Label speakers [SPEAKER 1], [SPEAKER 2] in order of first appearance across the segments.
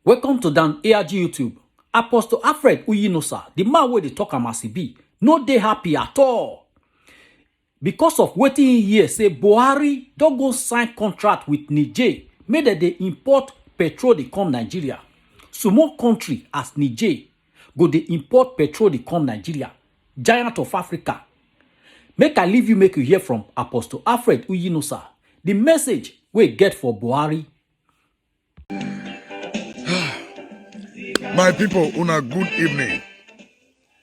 [SPEAKER 1] Welcome to Dan ARG YouTube. Apostle Alfred Uyinosa, the man wey dey talk am as e be, no dey happy at all. Because of wetin he hear say Buhari don go sign contract with Niger make dem dey import petrol dey come Nigeria. Small country as Niger go dey import petrol dey come Nigeria, giant of Africa. Make I leave you make you hear from Apostle Alfred Uyinosa, the message wey get for Buhari.
[SPEAKER 2] My people, una good evening.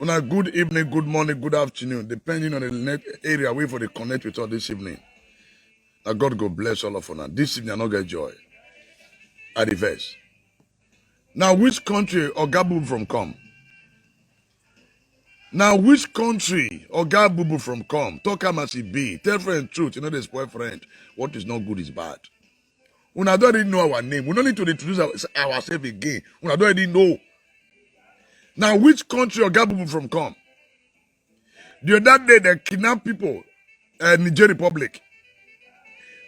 [SPEAKER 2] Una good evening, good morning, good afternoon, depending on the net area where for the connect with us this evening. Now God go bless all of us. This evening I not get joy. At the verse. Now which country Oga Bubu from come? Now which country Oga Bubu from come? Talk am as it be. Tell friend truth, you know this boyfriend. What is not good is bad. Una don't already know our name. We don't need to introduce ourselves again. Una don't already know. Now, which country Oga Bubu from come? The other day, they kidnap people, Niger Republic.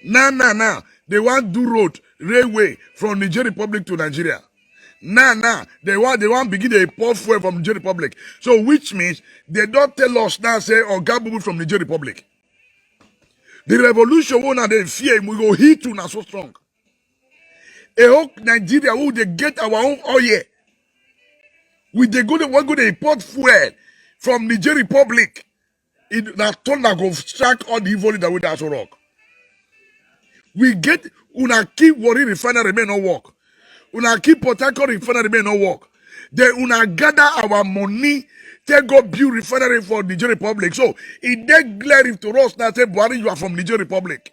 [SPEAKER 2] Now, they want do road, railway from Niger Republic to Nigeria. Now, they want begin a pour fuel from Niger Republic. So, which means they don't tell us now, say, Oga Bubu from Niger Republic. The revolution, when they fear, we go hit to now so strong. A whole Nigeria, who they get our own oil. We they go to import fuel from Niger Republic. That thunder go strike all the evil that we also rock. We get una keep worry refinery may not work. Una keep Port Harcourt refinery may not work. Then una gather our money to go build refinery for Niger Republic. So it then glaring to us now say Buhari, you are from Niger Republic.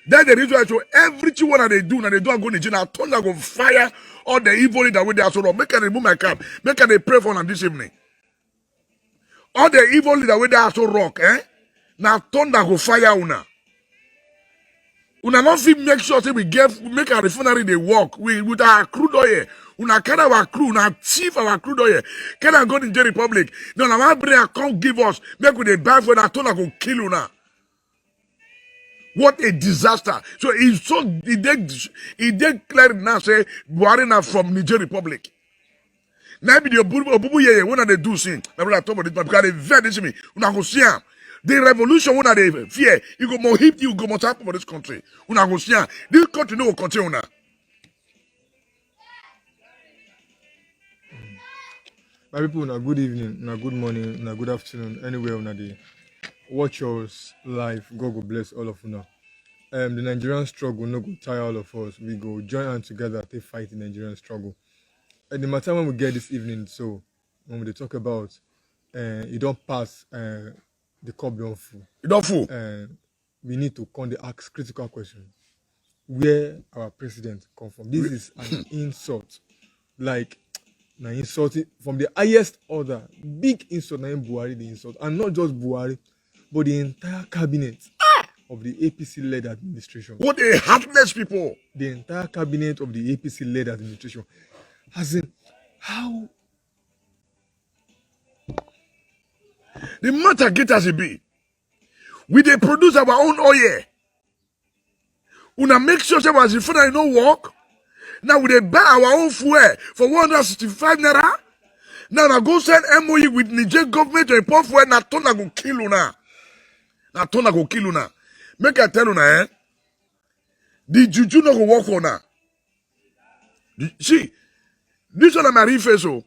[SPEAKER 2] That's the reason why so everything what they do, now they don't go Niger, now thunder go fire all the evil that we also rock. Make I remove my cap. Make I pray for them this evening. All the evil that we also rock, now thunder go fire una. Una not fit make sure say we make our refinery they work with our crude oil. Una carry our crude, una thief our crude oil. Can I go to the Republic? No, na bring come give us. Make we dey buy for that thunder go kill una. What a disaster! So he did clear now say Buhari na from Niger Republic. Now be the Obubu ye when they do sin. My brother talk about this because they very this me. Una go see am. The revolution when they fear, you go more hip, you go more happen for this country. Una go see am. This country no will continue now.
[SPEAKER 3] My people, una good evening, una good morning, una good afternoon, anywhere una dey watch us live. God go bless all of una. The Nigerian struggle no go tire all of us. We go join hands together to fight the Nigerian struggle. And the matter when we get this evening, so when we dey talk about it don't pass the cup don't full.
[SPEAKER 2] You don't fool.
[SPEAKER 3] We need to come to ask critical questions. Where our president come from? This is an insult. Like na insulting from the highest order. Big insult na Buhari the insult. And not just Buhari, but the entire cabinet of the APC-led administration.
[SPEAKER 2] What a heartless people.
[SPEAKER 3] The entire cabinet of the APC-led administration. As in, how?
[SPEAKER 2] The matter get as it be. We dey produce our own oil. Una make sure say our refinery no work. Now we dey buy our own fuel for 165 naira. Now I go send MOE with Niger government to import fuel. Na thunder go kill una. Na thunder go kill una. Make I tell una, the juju no go work on her. See, this one is my real face. Oh,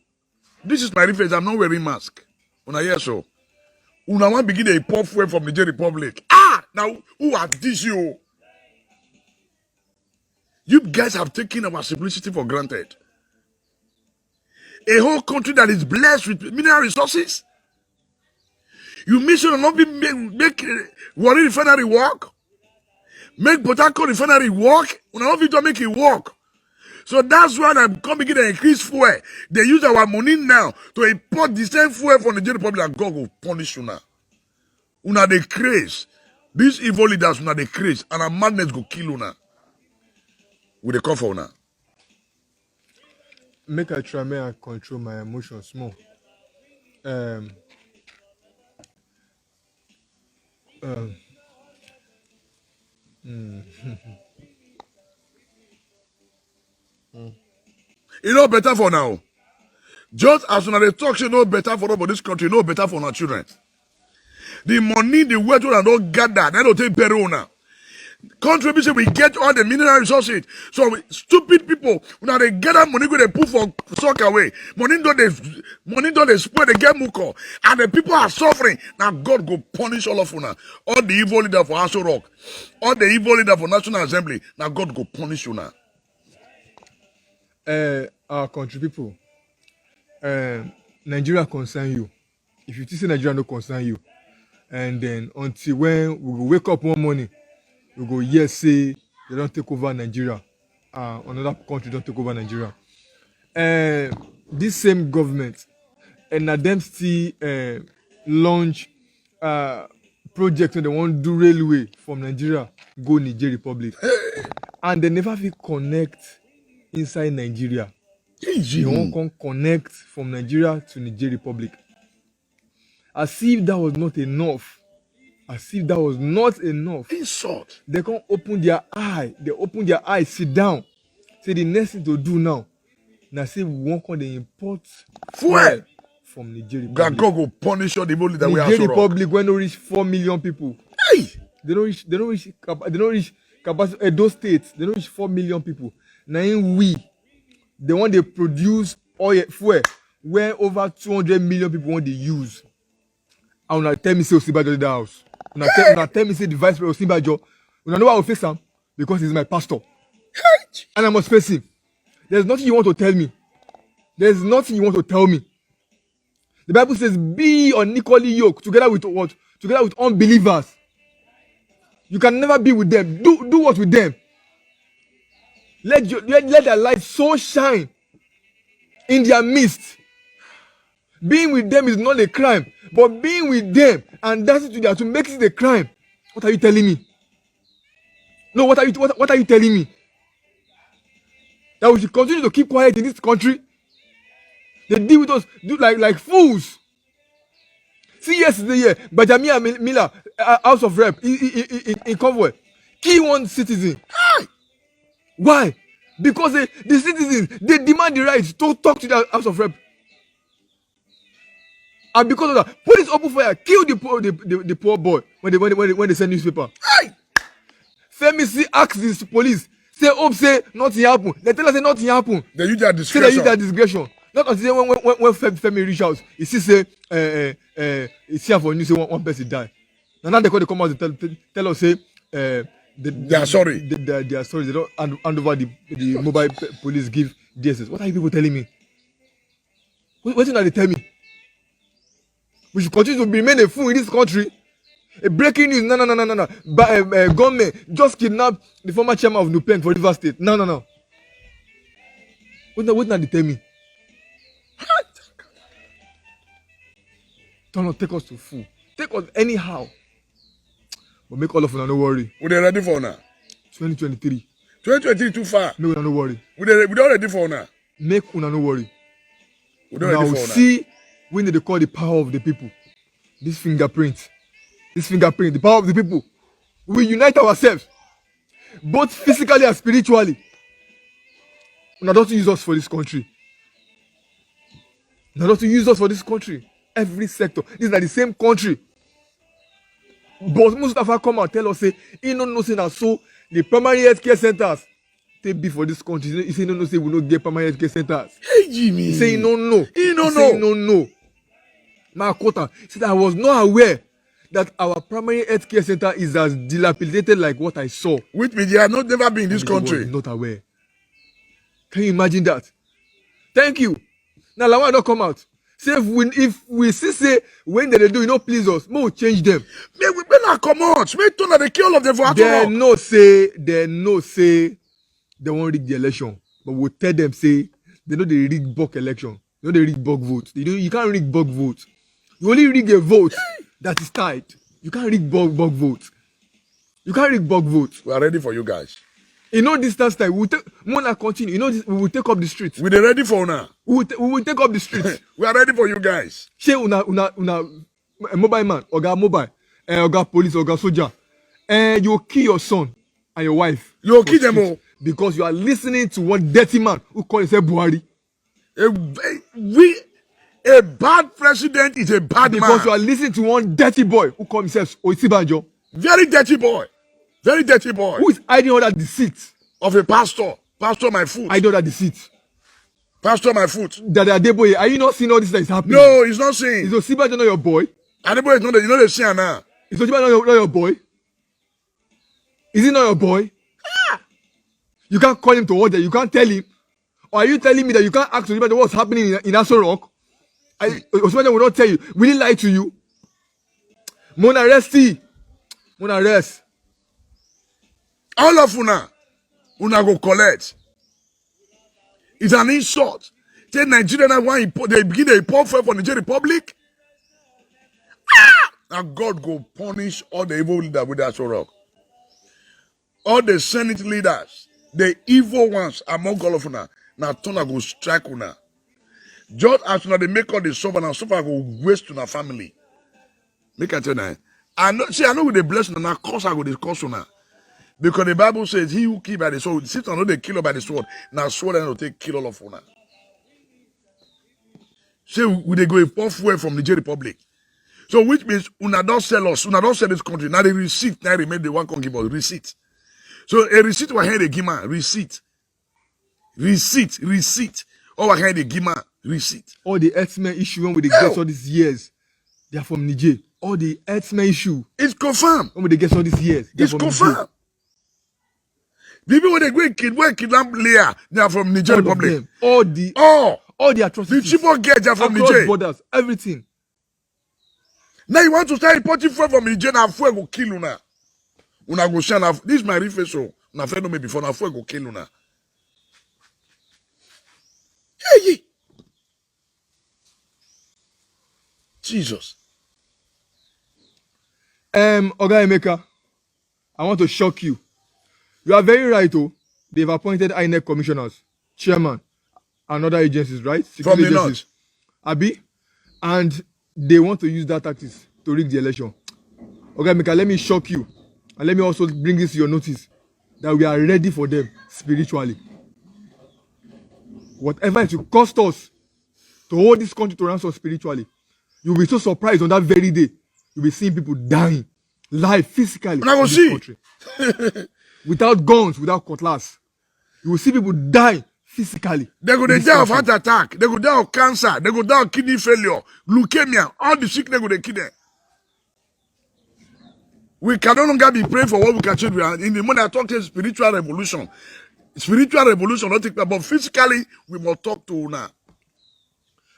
[SPEAKER 2] this is my real face. I'm not wearing mask. Una hear so. Una want begin to import fuel from Niger Republic. Now who are this you? You guys have taken our simplicity for granted. A whole country that is blessed with mineral resources. You mission not be make Warri refinery work. Make Port Harcourt refinery work. We not fit to make it work. So that's why I'm coming to increase fuel. They use our money now to import the same fuel from the Niger Republic, and God will punish una. Una dey craze. These evil leaders una dey craze, and a madness go kill una. We dey come for una.
[SPEAKER 3] Make I try, may I control my emotions more.
[SPEAKER 2] You know better for now. Just as when they talk, you know better for us for this country, you know better for our children. The money, the wealth, and don't gather, they don't take better now. Contribution, we get all the mineral resources. So stupid people, now they gather money, go they put for sock away. Money don't they spoil, they get muko. And the people are suffering. Now God go punish all of you now. All the evil leader for Aso Rock, all the evil leader for National Assembly. Now God go punish you now.
[SPEAKER 3] Our country people, Nigeria concern you. If you think say Nigeria no concern you, and then until when we go wake up one morning, we go yes say they don't take over Nigeria, another country don't take over Nigeria. This same government, and them still launch project when they want to do railway from Nigeria go Niger Republic, and they never fit connect inside Nigeria. They won't come connect from Nigeria to Niger Republic. As if that was not enough.
[SPEAKER 2] Insult.
[SPEAKER 3] They can't open their eye. They open their eyes, sit down. Say the next thing to do now. Now say we won't come they import
[SPEAKER 2] Fuel
[SPEAKER 3] from Niger
[SPEAKER 2] God
[SPEAKER 3] Republic.
[SPEAKER 2] go punish all the evil leader we are
[SPEAKER 3] Niger
[SPEAKER 2] so wrong.
[SPEAKER 3] Republic when they reach 4 million people.
[SPEAKER 2] Hey!
[SPEAKER 3] They don't reach capacity Edo State. They don't reach 4 million people. Now the one they produce oil fuel where over 200 million people want to use. And una tell me say Osinbajo in the house. Una tell me say the vice president Osinbajo. Una know why I will face him? Because he's my pastor. And I must face him. There's nothing you want to tell me. There's nothing you want to tell me. The Bible says, be unequally yoked together with what? Together with unbelievers. You can never be with them. Do what with them? Let their light so shine in their midst. Being with them is not a crime, but being with them and dancing to them to make it a crime. What are you telling me? No, what are you telling me? That we should continue to keep quiet in this country? They deal with us like fools. See yesterday, Benjamin Miller, House of Rep in Convoy, key one citizen. Why? Because the citizens, they demand the right to talk to the House of Rep. And because of that, police open fire, kill the poor boy when they send newspaper.
[SPEAKER 2] Hey!
[SPEAKER 3] Femisi asks the police, say nothing happen. They tell us say nothing happen.
[SPEAKER 2] They use their
[SPEAKER 3] Say they use
[SPEAKER 2] discretion.
[SPEAKER 3] their discretion. Not until when Femi reach out, he see here for news say one person die. Now they come out to tell us say
[SPEAKER 2] They are sorry.
[SPEAKER 3] They are sorry. They don't hand over the mobile police give DSS. What are you people telling me? What are they tell me? We should continue to remain a fool in this country. A breaking news, no. But government just kidnapped the former chairman of Nupen for River State. No. What are they tell me? Don't take us to fool. Take us anyhow. But make all of us no worry.
[SPEAKER 2] We they ready for now?
[SPEAKER 3] 2023.
[SPEAKER 2] 2023 too far.
[SPEAKER 3] Make una no worry.
[SPEAKER 2] We don't ready for now.
[SPEAKER 3] Make una no worry.
[SPEAKER 2] We don't
[SPEAKER 3] Now
[SPEAKER 2] ready for now.
[SPEAKER 3] see when they call the power of the people. This fingerprint, the power of the people. We unite ourselves, both physically and spiritually. Now don't use us for this country. Every sector. This is not the same country. But Mustafa come and tell us say he don't know say that so the primary health care centers take be for this country. He say no say we don't get primary health care centers.
[SPEAKER 2] Hey Jimmy.
[SPEAKER 3] He say he don't know.
[SPEAKER 2] He don't
[SPEAKER 3] say
[SPEAKER 2] know.
[SPEAKER 3] he don't know. My quota said I was not aware that our primary health care center is as dilapidated like what I saw.
[SPEAKER 2] Which means they have not never been in this
[SPEAKER 3] He was
[SPEAKER 2] country.
[SPEAKER 3] not aware. Can you imagine that? Thank you. Now Lawan don't come out. Say if we see say when they do, you know, please us, we will change them.
[SPEAKER 2] May we better come out. May turn the kill of the vote.
[SPEAKER 3] They know say they won't rig the election, but we'll tell them say they know they rig bulk election. They know they rig bulk vote. You can't rig bulk vote. You only rig a vote that is tied. You can't rig bulk vote. You can't rig bulk vote.
[SPEAKER 2] We are ready for you guys.
[SPEAKER 3] You know distance time. We will take Mona continue. You know this, we will take up the streets.
[SPEAKER 2] We are ready for now.
[SPEAKER 3] We will take up the streets.
[SPEAKER 2] We are ready for you guys.
[SPEAKER 3] Say una a mobile man, oga mobile, oga police, oga soldier, and you will kill your son and your wife.
[SPEAKER 2] You will kill them all.
[SPEAKER 3] Because you are listening to one dirty man who call himself Buhari.
[SPEAKER 2] A bad president is a bad
[SPEAKER 3] Because you
[SPEAKER 2] man.
[SPEAKER 3] are listening to one dirty boy who calls himself Osibanjo,
[SPEAKER 2] Very dirty boy. Very dirty boy.
[SPEAKER 3] who is hiding under deceit.
[SPEAKER 2] Of a pastor. Pastor my foot.
[SPEAKER 3] Hiding under deceit.
[SPEAKER 2] Pastor my foot.
[SPEAKER 3] That Adeboye, are you not seeing all this that is happening?
[SPEAKER 2] No, he's not saying.
[SPEAKER 3] Is Osibanjo not your boy?
[SPEAKER 2] Anybody is not the, you know the saying now.
[SPEAKER 3] Is Osibanjo not your boy? Is he not your boy? You can't call him to order. You can't tell him. Or are you telling me that you can't ask Osibanjo what's happening in Aso Rock? Osibanjo will not tell you. Will he lie to you? Mona rest. Mona rest.
[SPEAKER 2] All of una go collect. It's an insult. Say Nigeria now want they begin to import fuel for Nigeria Republic. And God go punish all the evil leaders with that rock. All the Senate leaders, the evil ones among all of una, now turn go strike una. Just as una they make all the suffer and suffer go waste una family. Make I tell you now. I know with the blessing and I curse I go the curse una. Because the Bible says, he who kill by the sword, sit and know they kill by the sword. Now sword and will take kill all of una. Say we they go import fuel from Nigeria Republic. So which means una don't sell us, una don't sell this country. Now the receipt, now remain the one can give us receipt. So a receipt we here they give man receipt. Receipt. Or we here they give man receipt.
[SPEAKER 3] All the herdsmen issue when we get all these years, they are from Niger. All the herdsmen issue.
[SPEAKER 2] It's confirmed.
[SPEAKER 3] When they get all these years,
[SPEAKER 2] it's confirmed. People when they go kidnap Leah, they are from Niger Republic.
[SPEAKER 3] All the atrocities.
[SPEAKER 2] The Chibok girls are from Niger.
[SPEAKER 3] Borders, everything.
[SPEAKER 2] Now you want to start importing fuel from Niger, now fuel go kill una. Una go share. This is my reface show. Una friend know me before, now fuel go kill una. Hey. Jesus.
[SPEAKER 3] Oga Emeka, I want to shock you. You are very right, oh. They've appointed INEC commissioners, chairman, and other agencies, right?
[SPEAKER 2] From the north.
[SPEAKER 3] Abi, and they want to use that tactics to rig the election. Okay, Emeka, let me shock you. And let me also bring this to your notice that we are ready for them spiritually. Whatever it will cost us to hold this country to ransom spiritually, you'll be so surprised on that very day. You'll be seeing people dying live physically in this country. Without guns, without cutlass. You will see people die physically.
[SPEAKER 2] They go die of heart attack. They go die of cancer. They go die of kidney failure, leukemia, all the sick they go they kill them. We can no longer be praying for what we can change. In the moment I talk to spiritual revolution. Spiritual revolution, not take place, but physically we must talk to now.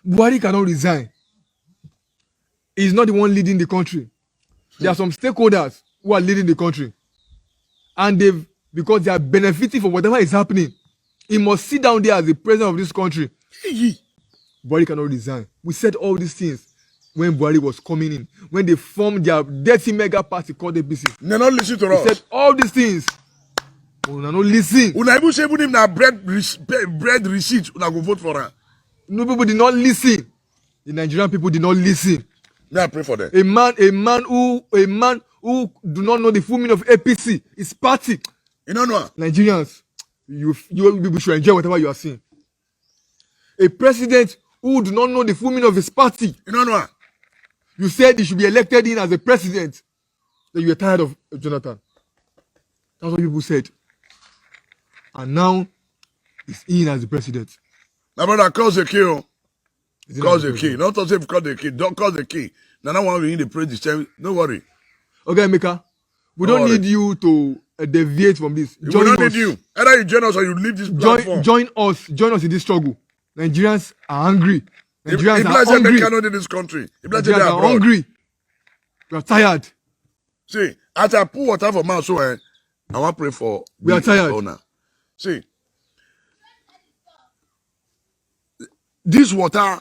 [SPEAKER 3] Buhari cannot resign. He's not the one leading the country. There are some stakeholders who are leading the country. And because they are benefiting from whatever is happening, he must sit down there as the president of this country. Buhari cannot resign. We said all these things when Buhari was coming in, when they formed their dirty mega party called APC.
[SPEAKER 2] They not listen to us.
[SPEAKER 3] We said all these things. Una no listen.
[SPEAKER 2] Una even say even if na bread receipt, una go vote for her.
[SPEAKER 3] No, people did not listen. The Nigerian people did not listen.
[SPEAKER 2] May I pray for them?
[SPEAKER 3] A man who do not know the full meaning of APC, his party.
[SPEAKER 2] You don't know.
[SPEAKER 3] Nigerians, you should enjoy whatever you are seeing. A president who do not know the full meaning of his party.
[SPEAKER 2] You don't know.
[SPEAKER 3] You said he should be elected in as a president. That you were tired of Jonathan. That's what people said. And now, he's in as the president.
[SPEAKER 2] My brother, cause the key. Cause the key. Not to say cause the key. Don't cause the key. Now, I want to the president. Don't worry.
[SPEAKER 3] Okay, Emeka. We don't need you to deviate from this.
[SPEAKER 2] We don't need you. Either you join us or you leave this platform.
[SPEAKER 3] Join us in this struggle. Nigerians are angry. Nigerians are hungry.
[SPEAKER 2] If cannot in this country.
[SPEAKER 3] Nigerians are hungry. We are tired.
[SPEAKER 2] See, as I pour water for man, so I want to pray for.
[SPEAKER 3] We are tired.
[SPEAKER 2] Owner. See, this water,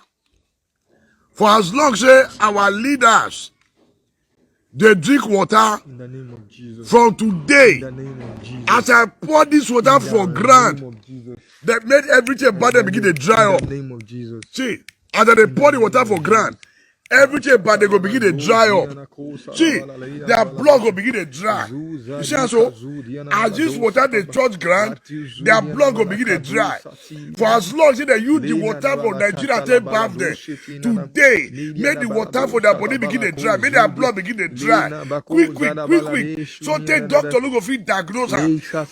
[SPEAKER 2] for as long as our leaders, they drink water
[SPEAKER 3] in the name of Jesus.
[SPEAKER 2] From today,
[SPEAKER 3] In the name of Jesus.
[SPEAKER 2] as I pour this water for ground, that made everything about them begin to dry up.
[SPEAKER 3] In the name of Jesus.
[SPEAKER 2] See, as they pour the water for ground, Everything about they go begin to dry up. See, their blood go begin to dry. You see, so as this water they touch ground, their blood go begin to dry. For as long as they use the water from Nigeria take bath them, today, make the water for their body begin to dry, make their blood begin to dry. Quick. So take doctor look of it diagnose her.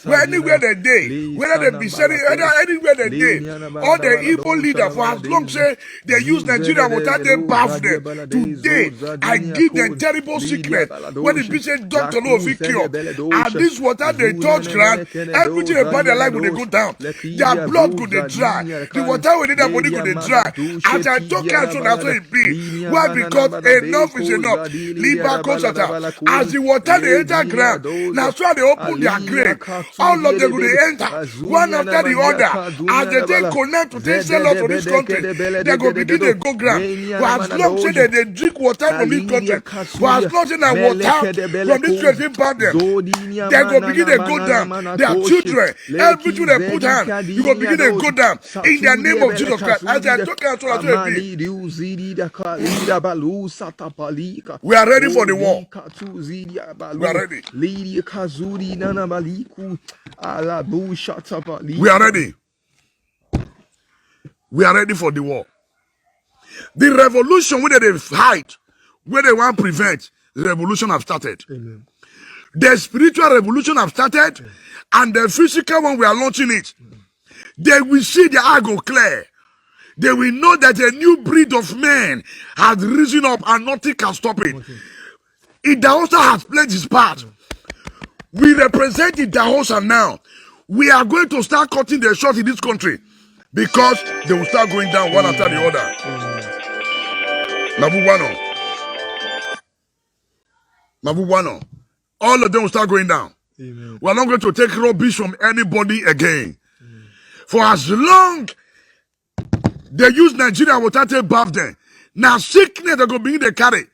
[SPEAKER 2] Where anywhere they day, whether they be selling, anywhere they day, all the evil leader for as long as they use Nigeria water take bath them. Today, I give them terrible sickness. When the patient doctor know if it cure, and this water they touch ground, everything about their life will they go down. Their blood could they dry. The water within their body could they dry. As I talk out, so that's what it be. Why? Because enough is enough. Liba Kosata. As the water they enter ground, now so they open their grave. All of them will they enter, one after the other. As they take connect to take sell out for this country, they go begin to go ground. For as long as they drink water from this country, for as long as they water from this country back them, they go begin to go down. Their children, everything they put hand, you go begin to go down in the name of Jesus Christ. As I talk out, so that's what it be. We are ready for the war. We are ready. We are ready. We are ready for the war. The revolution where they hide, where they want to prevent, the revolution have started.
[SPEAKER 3] Amen.
[SPEAKER 2] The spiritual revolution have started, and the physical one we are launching it. They will see the eye go clear. They will know that a new breed of men has risen up and nothing can stop it. Idahosa has played his part. We represent Idahosa now. We are going to start cutting the short in this country because they will start going down one after the other. Mabuwano. All of them will start going down.
[SPEAKER 3] Amen.
[SPEAKER 2] We are not going to take rubbish from anybody again. For as long they use Nigeria water to bath them, now sickness they go begin to carry.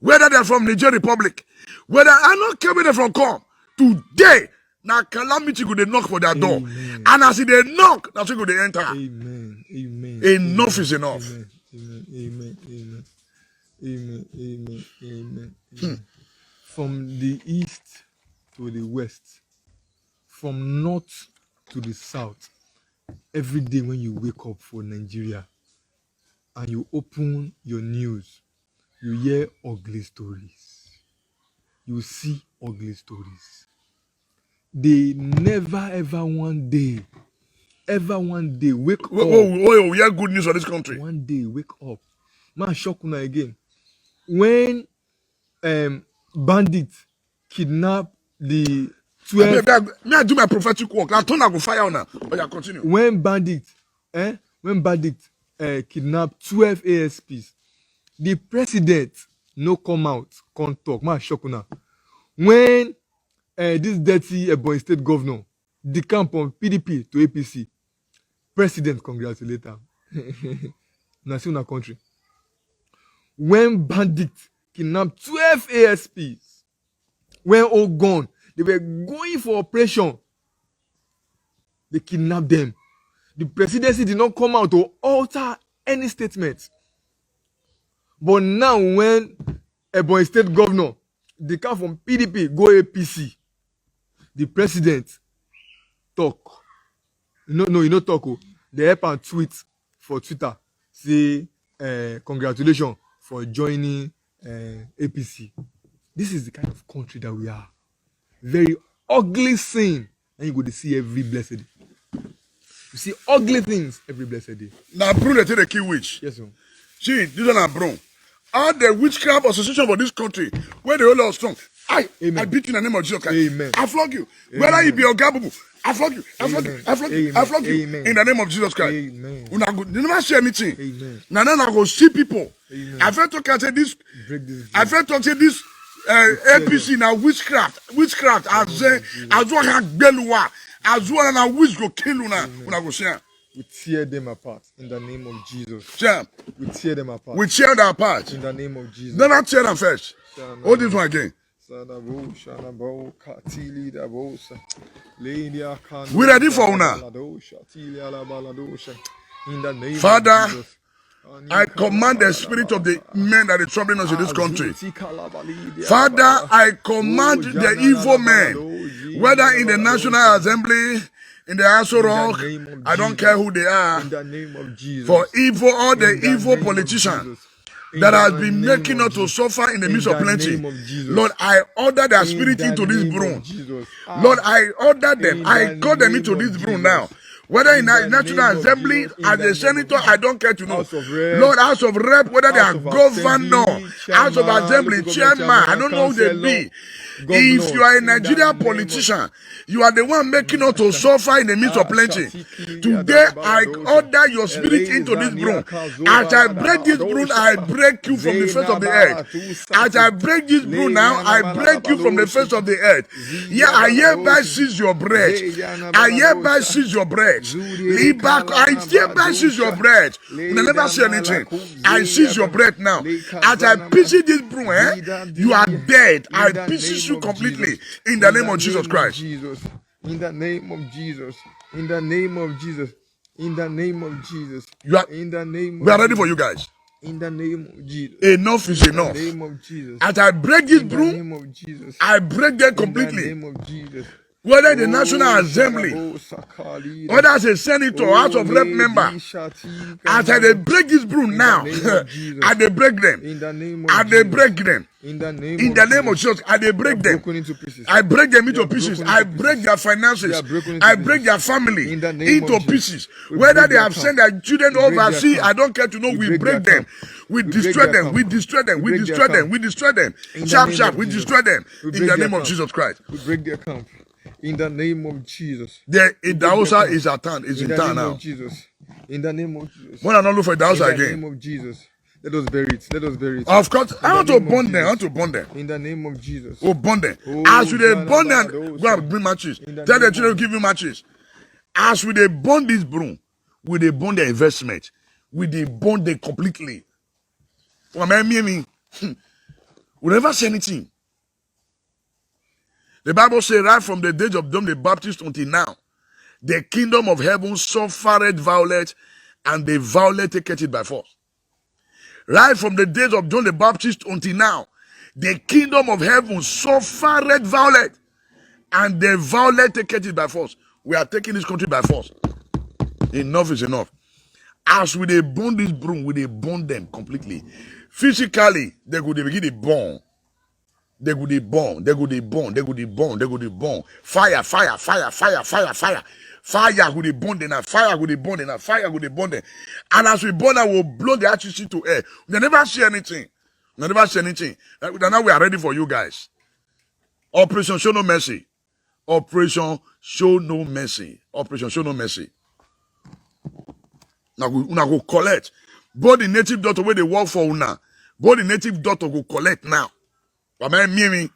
[SPEAKER 2] Whether they're from Niger Republic, whether I don't care where they're from come, today, now calamity go they knock for their door.
[SPEAKER 3] Amen.
[SPEAKER 2] And as they knock, that's when they enter.
[SPEAKER 3] Amen. Amen.
[SPEAKER 2] Enough is enough.
[SPEAKER 3] Amen. From the east to the west, from north to the south, every day when you wake up for Nigeria and you open your news, you hear ugly stories. You see ugly stories. They never ever one day wake up.
[SPEAKER 2] Oh, we have good news for this country.
[SPEAKER 3] One day wake up. Man, shock una again. When bandits kidnap the 12.
[SPEAKER 2] May I do my prophetic work? I turn I go fire now. Oh yeah, continue.
[SPEAKER 3] When bandits kidnap 12 ASPs, the president no come out, can't talk. Man, shock una. When this dirty Ebonyi State governor decamp from PDP to APC, president congratulate him. Now see una country. When bandits kidnap 12 ASPs, when all gone, they were going for operation. They kidnapped them. The presidency did not come out to alter any statement. But now when Ebonyi State governor, they come from PDP, go APC, the president talk. No, you no talk. They help and tweet for Twitter. Say, congratulations for joining APC. This is the kind of country that we are. Very ugly thing. And you go to see every blessed day. You see ugly things every blessed day.
[SPEAKER 2] Now, Bruno, they take the key witch.
[SPEAKER 3] Yes, sir.
[SPEAKER 2] See, this one are Bruno. All the witchcraft association for this country, where they hold us strong. I beat you in the name of Jesus Christ.
[SPEAKER 3] Amen.
[SPEAKER 2] I flog you. Amen. Whether you be a gabubu, I flog you. I flog you. I flog you. I flog you.
[SPEAKER 3] Amen.
[SPEAKER 2] In the name of Jesus Christ.
[SPEAKER 3] Amen.
[SPEAKER 2] You never share anything.
[SPEAKER 3] Amen.
[SPEAKER 2] Now I go see people.
[SPEAKER 3] Amen.
[SPEAKER 2] I felt to say this.
[SPEAKER 3] This
[SPEAKER 2] I felt to say this. APC now witchcraft. As well as Belua, as well as witch go kill you now. Una go share.
[SPEAKER 3] We tear them apart in the name of Jesus.
[SPEAKER 2] Share.
[SPEAKER 3] We tear them apart.
[SPEAKER 2] We tear them apart.
[SPEAKER 3] In the name of Jesus.
[SPEAKER 2] Never tear them first. Hold this one again.
[SPEAKER 3] We
[SPEAKER 2] ready for una?
[SPEAKER 3] In the name
[SPEAKER 2] Father,
[SPEAKER 3] of Jesus.
[SPEAKER 2] I command the spirit of the men that are troubling us in this country. Father, I command the evil men, whether in the National Assembly, in the Aso Rock, I don't care who they are,
[SPEAKER 3] in the name of Jesus.
[SPEAKER 2] for evil, all the evil politicians that has been making us to suffer in the midst of plenty. Lord, I order their spirit into this broom. Lord, I order them. I call them into this broom now. Whether in the National Assembly, as a senator, I don't care to know. Lord, House of Rep, whether they are governor, House of Assembly, chairman, I don't know who they be. If you are a Nigerian politician, you are the one making us to suffer in the midst of plenty. Today, I order your spirit into this broom. As I break this broom, I break you from the face of the earth. As I break this broom now, I break you from the face of the earth. Yeah, I hereby seize your bread. I hereby seize your bread. Leave back. I hereby seize your bread. You never say anything. I seize your bread now. As I pieces this broom, you are dead. I pieces you completely in the name of Jesus Christ.
[SPEAKER 3] In the name of Jesus. In the name of Jesus. In the name of Jesus.
[SPEAKER 2] You are,
[SPEAKER 3] in the name of
[SPEAKER 2] we are ready for you guys.
[SPEAKER 3] In the name of Jesus.
[SPEAKER 2] Enough is enough.
[SPEAKER 3] In the name of Jesus.
[SPEAKER 2] As I break this
[SPEAKER 3] In the
[SPEAKER 2] broom,
[SPEAKER 3] name of Jesus.
[SPEAKER 2] I break them completely.
[SPEAKER 3] In the name of Jesus.
[SPEAKER 2] Whether the National Assembly, whether as a senator, House of Rep member, as I break this broom now, I they break them.
[SPEAKER 3] In the name
[SPEAKER 2] I
[SPEAKER 3] of
[SPEAKER 2] they
[SPEAKER 3] Jesus.
[SPEAKER 2] break them.
[SPEAKER 3] In the name
[SPEAKER 2] of Jesus, I they break them. I break them into pieces. I break their finances. I break their family into pieces. Whether they have sent their children overseas, I don't care to know. We break them. We destroy them. We destroy them. We destroy them. We destroy them. Sharp, sharp. We destroy them in the name of Jesus Christ.
[SPEAKER 3] We break their camp. In the name of Jesus.
[SPEAKER 2] The Idahosa is at town. Is in town now.
[SPEAKER 3] In the name of Jesus.
[SPEAKER 2] When I don't look for Idahosa again.
[SPEAKER 3] In the name of Jesus. Let us bury it. Let us bury it.
[SPEAKER 2] Of course, I want to burn them. I want to burn them.
[SPEAKER 3] In the name of Jesus.
[SPEAKER 2] Oh, burn them. As we they burn them, go and bring matches. Tell the children to give you matches. As we they burn this broom, we they burn their investment. We they burn them completely. What I mean, we never say anything. The Bible says right from the days of John the Baptist until now, the kingdom of heaven suffered violence, and the violent take it by force. Right from the days of John the Baptist until now, the kingdom of heaven suffered violence, and the violent take it by force. We are taking this country by force. Enough is enough. As we they burn this broom, we they burn them completely. Physically, they could begin to burn. They go dey burn, they go dey burn, they go dey burn, they go dey burn. Fire, fire, fire, fire, fire, fire. Fire go dey burn them, fire go dey burn them, fire go dey burn them. And as we burn them, we'll blow the ashes into air. They never see anything. They never see anything. Now we are ready for you guys. Operation Show No Mercy. Operation Show No Mercy. Operation Show No Mercy. Now we go collect. Both the native doctor where they work for now. Both the native doctor go collect now. But man, me,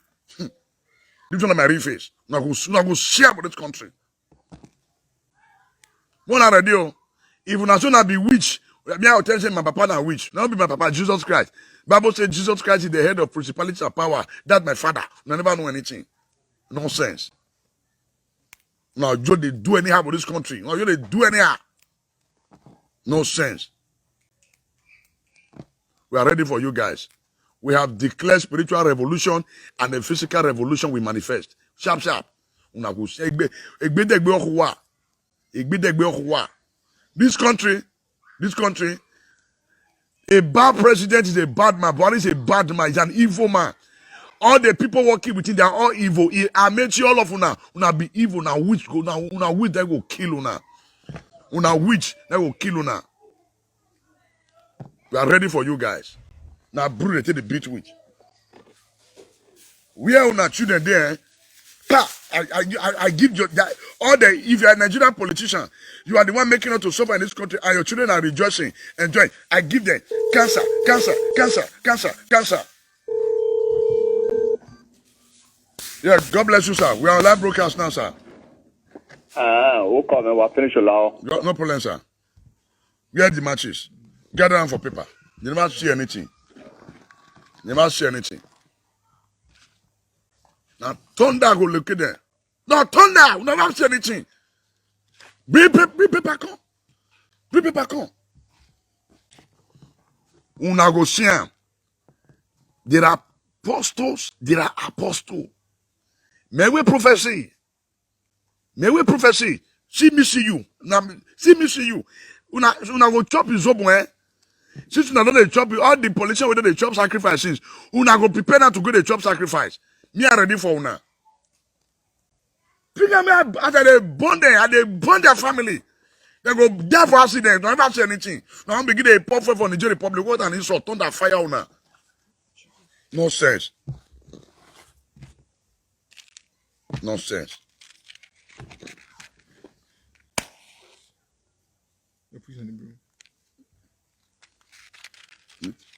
[SPEAKER 2] this one of my real face. Now go share for this country. One other deal. If you not be witch, me I will tell you my papa na witch. Not be my papa, Jesus Christ. Bible says Jesus Christ is the head of principalities and power. That's my father. I never know anything. Nonsense. Now you they do anyhow for this country. Now you they do anyhow. No sense. We are ready for you guys. We have declared spiritual revolution and a physical revolution will manifest. Sharp, sharp. This country, a bad president is a bad man. Buhari is a bad man. He's an evil man. All the people working with him, they are all evil. I made sure all of una be evil. Now witch go now. Una witch they go kill una. Una witch they go kill una. We are ready for you guys. Now, brew they take the beat witch. Where are our children there? I give you that all the if you are a Nigerian politician, you are the one making us to suffer in this country, and your children are rejoicing, enjoying. I give them cancer, cancer, cancer, cancer, cancer. Yeah, God bless you, sir. We are on live broadcast now, sir.
[SPEAKER 4] We'll come and we'll finish your law.
[SPEAKER 2] No problem, sir. Where are the matches? Gather them for paper. You never see anything. Never see anything. Now thunder go look at them. No thunder, we never see anything. Bring paper come. Bring paper come. Una go see am. There are apostles, there are apostles. May we prophecy. May we prophecy. See me see you. Now, see me see you. Una go chop his own, eh? Since una don't dey chop, all the politicians wey dey chop sacrifices, una go prepare now to go dey chop sacrifice. Me are ready for una. Pick me as they burn their family. They go die for accident. Don't ever say anything. Now begin to pour for Nigeria Republic. What an insult! Thunder fire una. Nonsense. Nonsense.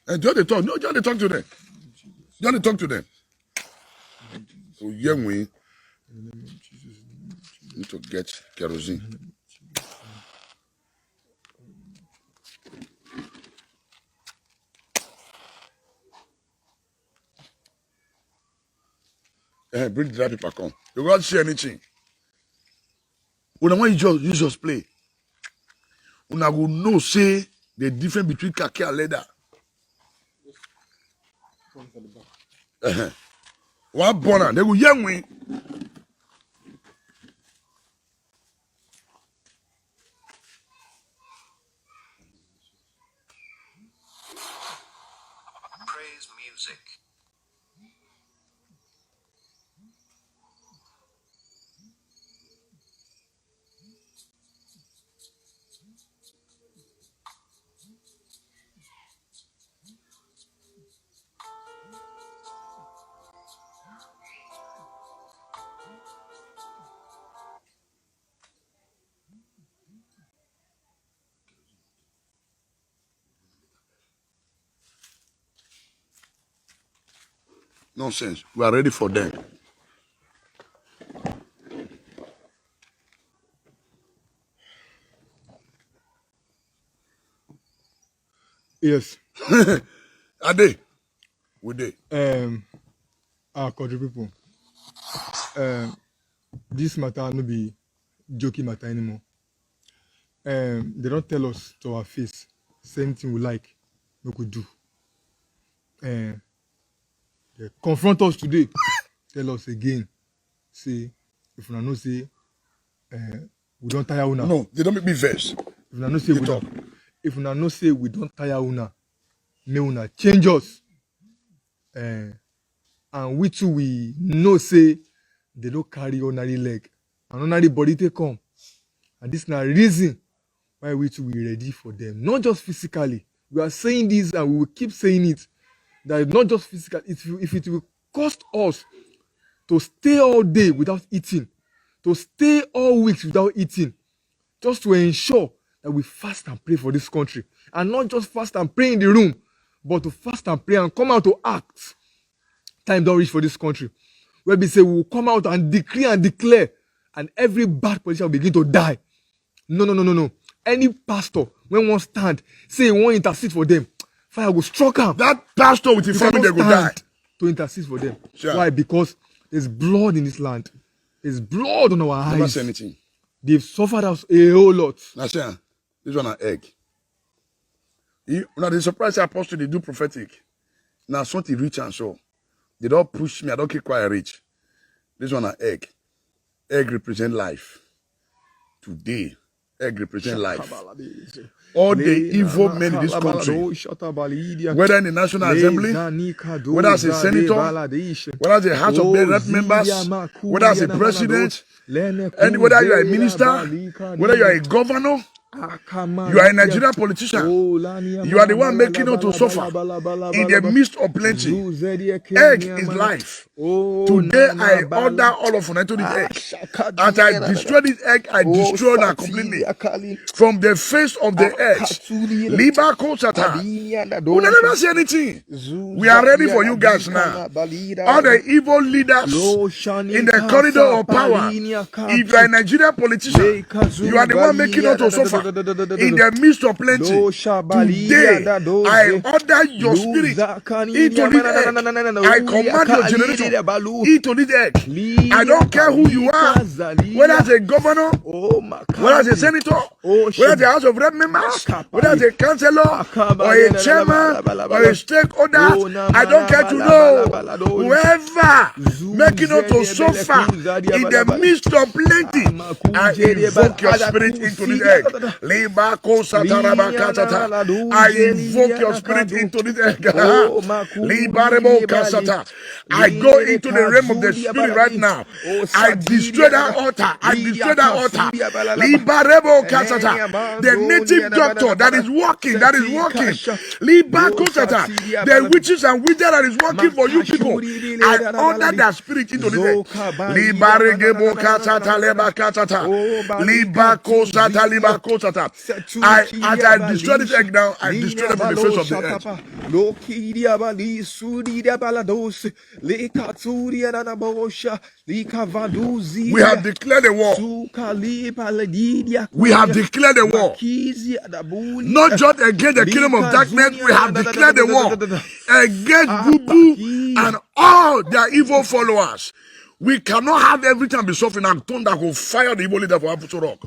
[SPEAKER 2] And just they talk. No, just they talk to them. Just they talk to them. So young we need to get kerosene. Bring the people come. You can't see anything. When you just play, una go know say the difference between khaki and leather. One burner, they go young way.
[SPEAKER 5] Praise music.
[SPEAKER 2] Nonsense. We are ready for them.
[SPEAKER 3] Yes.
[SPEAKER 2] Are they? We dey.
[SPEAKER 3] Our country people. This matter no be joking matter anymore. They don't tell us to our face, say anything we like, we could do. They confront us today, tell us again, say, if we know say, we don't tire una.
[SPEAKER 2] No, they don't make me vex.
[SPEAKER 3] If una know say if una know say we don't tire una, may una change us. And we too we know say they don't carry ordinary leg. And ordinary body they come. And this is the reason why we too we ready for them. Not just physically. We are saying this and we will keep saying it. That not just physical, if it will cost us to stay all day without eating, to stay all weeks without eating, just to ensure that we fast and pray for this country. And not just fast and pray in the room, but to fast and pray and come out to act. Time don't reach for this country. Where we say we will come out and decree and declare, and every bad politician will begin to die. No. Any pastor, when one stand, say he won't intercede for them, fire will struck him.
[SPEAKER 2] That pastor with his family, they go die.
[SPEAKER 3] To intercede for them.
[SPEAKER 2] Sure.
[SPEAKER 3] Why? Because there's blood in this land. There's blood on our eyes.
[SPEAKER 2] Never say anything.
[SPEAKER 3] They've suffered us a whole lot.
[SPEAKER 2] Now, say, this one an egg. Now, they surprise the apostle, they do prophetic. Now, something rich and so. They don't push me, I don't keep quiet rich. This one an egg. Egg represent life. Today, egg represent life. All the evil men in this country, whether in the National Assembly, whether as a senator, whether as a House of Rep members, whether as a president, and whether you are a minister, whether you are a governor, you are a Nigerian politician, you are the one making us to suffer in the midst of plenty. Egg is life. Today I order all of you to the egg. As I destroy this egg, I destroy that completely. From the face of the edge. Liba Kochata. We never say anything. We are ready for you guys now. All the evil leaders in the corridor of power. If you are a Nigerian politician, you are the one making us to suffer. in the midst of plenty. Today, I order your spirit into this egg. I command your generation into this egg. I don't care who you are, whether it's a governor, whether it's a senator, whether it's a House of Rep member, whether it's a councillor, or a chairman, or a stakeholder. I don't care to know. Whoever making us to suffer in the midst of plenty, I invoke your spirit into this egg. I invoke your spirit into this egg. I go into the realm of the spirit right now. I destroy that altar. I destroy that altar. The native doctor that is working, the witches and wizards that is working for you people. I order that spirit into the egg. As I destroy this egg now, I destroy them from the face of the earth. We have declared a war. We have declared a war. Not just against the kingdom of darkness, we have declared a war against Bubu and all their evil followers. We cannot have everything be suffering and thunder will fire the evil leader for Apple Rock.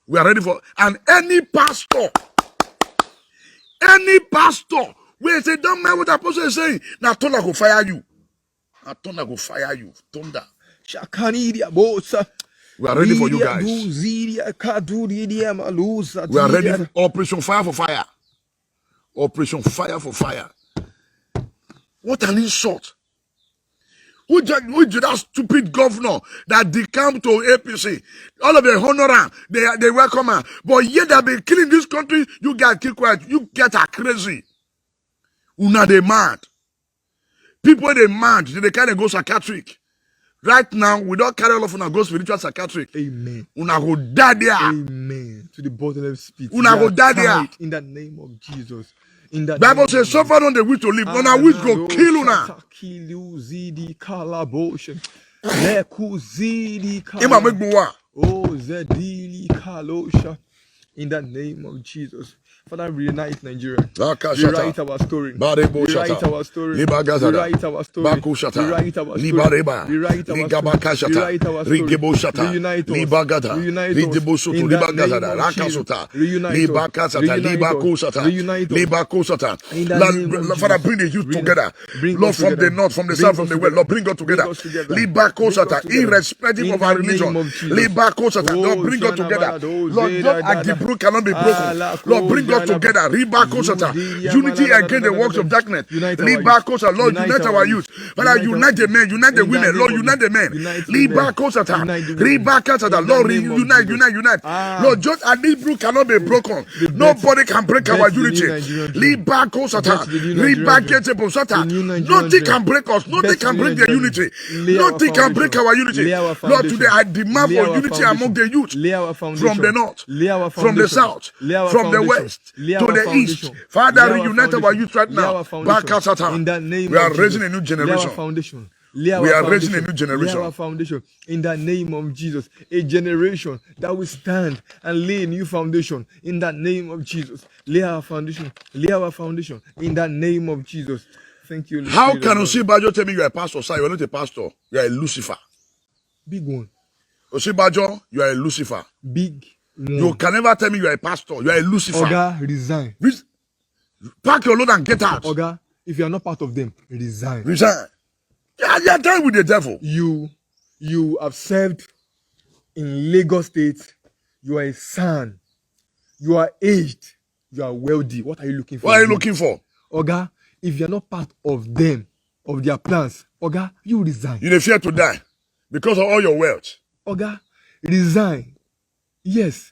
[SPEAKER 2] We are ready for, and any pastor, we say, don't mind what the apostle is saying. Now thunder will fire you. Now thunder will fire you. Thunder. We are ready for you guys. We are ready for Operation Fire for Fire. Operation Fire for Fire. What an insult. Who did that stupid governor that they come to APC? All of them honor him. They welcome him. But yet they have been killing this country. You guys keep quiet. You get are crazy. Una they mad. People they mad. They kind of go psychiatric. Right now, we don't carry all of una go spiritual psychiatric.
[SPEAKER 3] Amen.
[SPEAKER 2] Una go die there.
[SPEAKER 3] Amen. To the bottomless pit.
[SPEAKER 2] Una go die there.
[SPEAKER 3] In the name of Jesus. In the
[SPEAKER 2] Bible says, suffer on the wish to live. Una wish go kill una. Ima make buwa.
[SPEAKER 3] In the name of Jesus. Father, reunite Nigeria. Rewrite our story. Rewrite our story. Rewrite our story. Rewrite our story. Rewrite our story. Rewrite our story. Reunite us. Reunite us. In the name of Jesus. Reunite us.
[SPEAKER 2] Father, bring the youth together. Lord, from the north, from the south, from the west. Lord, bring us together. Irrespective of our religion. Lord, bring us together. Lord, just like the brook cannot be broken. Lord, bring us together. Unity against the works of darkness. Lord, unite our youth. Father, unite the men, unite the women. Lord, unite the men. Lord, unite. Lord, just as this brook cannot be broken, nobody can break our unity. Nothing can break us. Nothing can break the unity. Nothing can break our unity. Lord, today I demand for unity among the youth from the north, from the south, from the west to the east. Father, reunite our youth right now. We are raising a new generation. We are raising a new generation.
[SPEAKER 3] Our foundation in the name of Jesus. A generation that will stand and lay a new foundation in the name of Jesus. Lay our foundation. Lay our foundation in the name of Jesus. Thank you.
[SPEAKER 2] How can Osinbajo tell me you are a pastor, sir? You are not a pastor. You are a Lucifer.
[SPEAKER 3] Big one.
[SPEAKER 2] Osinbajo, you are a Lucifer.
[SPEAKER 3] Big one.
[SPEAKER 2] You can never tell me you are a pastor. You are a Lucifer.
[SPEAKER 3] Oga, resign.
[SPEAKER 2] Pack your load and get out.
[SPEAKER 3] Oga, if you are not part of them, resign.
[SPEAKER 2] Resign. You are done with the devil.
[SPEAKER 3] You have served in Lagos State. You are a son. You are aged. You are wealthy. What are you looking for?
[SPEAKER 2] What are you looking for?
[SPEAKER 3] Oga, if you are not part of them, of their plans, Oga, you resign.
[SPEAKER 2] You fear to die because of all your wealth.
[SPEAKER 3] Oga, resign. Yes.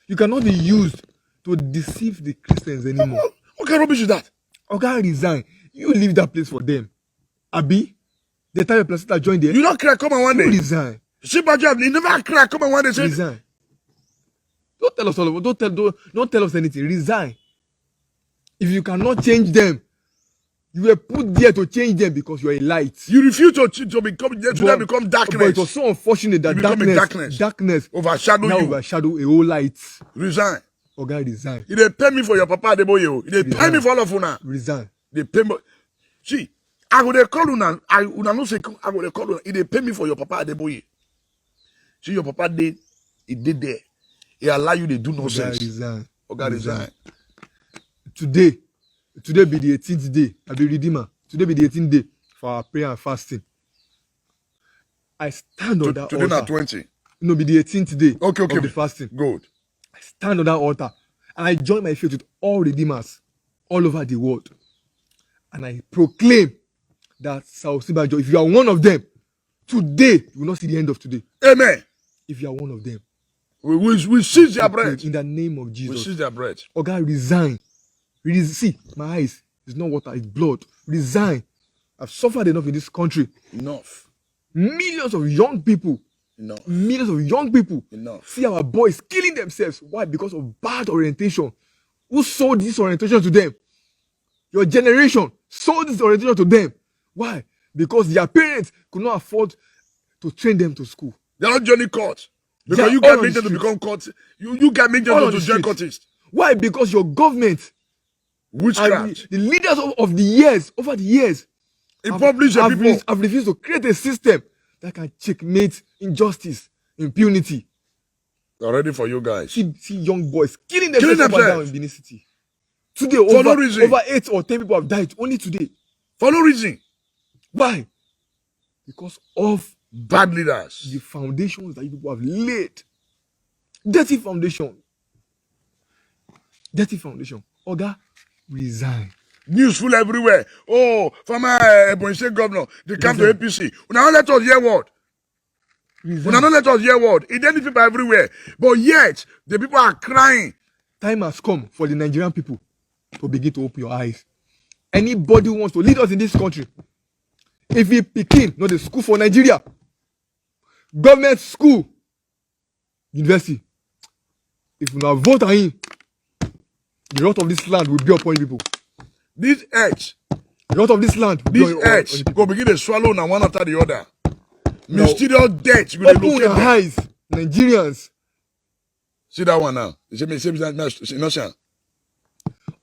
[SPEAKER 3] You cannot be used to deceive the Christians anymore.
[SPEAKER 2] What kind of rubbish is that?
[SPEAKER 3] Oga, resign. You leave that place for them. Abi? The time your that join there.
[SPEAKER 2] You don't cry, come on one day.
[SPEAKER 3] You resign.
[SPEAKER 2] Osinbajo, you never cry, come on one day. Say,
[SPEAKER 3] resign. Don't tell us all of it. Don't tell us anything. Resign. If you cannot change them, You were put there to change them because you're a light.
[SPEAKER 2] You refuse to become
[SPEAKER 3] But
[SPEAKER 2] darkness.
[SPEAKER 3] it was so unfortunate that
[SPEAKER 2] You become a
[SPEAKER 3] darkness
[SPEAKER 2] overshadow
[SPEAKER 3] now
[SPEAKER 2] you.
[SPEAKER 3] overshadow a whole light.
[SPEAKER 2] Resign.
[SPEAKER 3] Oga resign.
[SPEAKER 2] You dey pay me for your papa Adeboye. You dey pay me for all of una.
[SPEAKER 3] Resign.
[SPEAKER 2] They pay me. See, I go dey call una. Una no say I go dey call una. He dey pay me for your papa Adeboye. See, your papa did. He did there. He allow you to do nonsense. Oga resign.
[SPEAKER 3] Today be the 18th day. I be Redeemer. Today be the 18th day for our prayer and fasting. I stand on that
[SPEAKER 2] Today
[SPEAKER 3] altar.
[SPEAKER 2] na 20.
[SPEAKER 3] No, be the 18th day
[SPEAKER 2] Okay.
[SPEAKER 3] of the fasting.
[SPEAKER 2] Good.
[SPEAKER 3] I stand on that altar and I join my faith with all Redeemers all over the world. And I proclaim that South Sibanjo, if you are one of them, today you will not see the end of today.
[SPEAKER 2] Amen.
[SPEAKER 3] If you are one of them,
[SPEAKER 2] We seize their bread.
[SPEAKER 3] in the name of
[SPEAKER 2] We
[SPEAKER 3] Jesus.
[SPEAKER 2] seize their bread.
[SPEAKER 3] Oga, resign. See, my eyes, it's not water, it's blood. Resign. I've suffered enough in this country.
[SPEAKER 2] Enough.
[SPEAKER 3] Millions of young people.
[SPEAKER 2] Enough.
[SPEAKER 3] Millions of young people.
[SPEAKER 2] Enough.
[SPEAKER 3] See our boys killing themselves. Why? Because of bad orientation. Who sold this orientation to them? Your generation sold this orientation to them. Why? Because their parents could not afford to train them to school.
[SPEAKER 2] They're not joining court.
[SPEAKER 3] They
[SPEAKER 2] Because
[SPEAKER 3] are
[SPEAKER 2] you
[SPEAKER 3] all
[SPEAKER 2] can
[SPEAKER 3] on
[SPEAKER 2] make
[SPEAKER 3] the
[SPEAKER 2] them to
[SPEAKER 3] streets.
[SPEAKER 2] become court. You can make
[SPEAKER 3] All
[SPEAKER 2] them
[SPEAKER 3] on
[SPEAKER 2] to
[SPEAKER 3] the
[SPEAKER 2] join
[SPEAKER 3] streets.
[SPEAKER 2] courtists.
[SPEAKER 3] Why? Because your government and
[SPEAKER 2] Witchcraft.
[SPEAKER 3] the leaders of the years, over the years,
[SPEAKER 2] It publish the people.
[SPEAKER 3] have refused to create a system that can checkmate injustice, impunity.
[SPEAKER 2] They're ready for you guys.
[SPEAKER 3] See young boys killing
[SPEAKER 2] Killing
[SPEAKER 3] themselves up and down
[SPEAKER 2] themselves.
[SPEAKER 3] in Benin City. Today,
[SPEAKER 2] no reason.
[SPEAKER 3] over 8 or 10 people have died only today.
[SPEAKER 2] For no reason.
[SPEAKER 3] Why? Because of
[SPEAKER 2] Bad leaders.
[SPEAKER 3] the foundations that you people have laid. Dirty foundation. Dirty foundation. Oga, resign.
[SPEAKER 2] News full everywhere. Oh, former Ebonyi State governor, they come to
[SPEAKER 3] Resign.
[SPEAKER 2] APC. Una not let us hear word.
[SPEAKER 3] Resign.
[SPEAKER 2] Una not let us hear word. Identity people everywhere. But yet, the people are crying.
[SPEAKER 3] Time has come for the Nigerian people to begin to open your eyes. Anybody who wants to lead us in this country, if he Pekin, not the school for Nigeria, government school, university, if you now vote on him, the wrath of this land will be upon you people.
[SPEAKER 2] This edge,
[SPEAKER 3] The wrath of this land will be
[SPEAKER 2] this
[SPEAKER 3] on you
[SPEAKER 2] edge,
[SPEAKER 3] people.
[SPEAKER 2] go begin to swallow now one after the other.
[SPEAKER 3] Now,
[SPEAKER 2] Mysterious death. You go dey
[SPEAKER 3] open
[SPEAKER 2] locate
[SPEAKER 3] your
[SPEAKER 2] them.
[SPEAKER 3] eyes, Nigerians.
[SPEAKER 2] See that one now. You see me, innocent.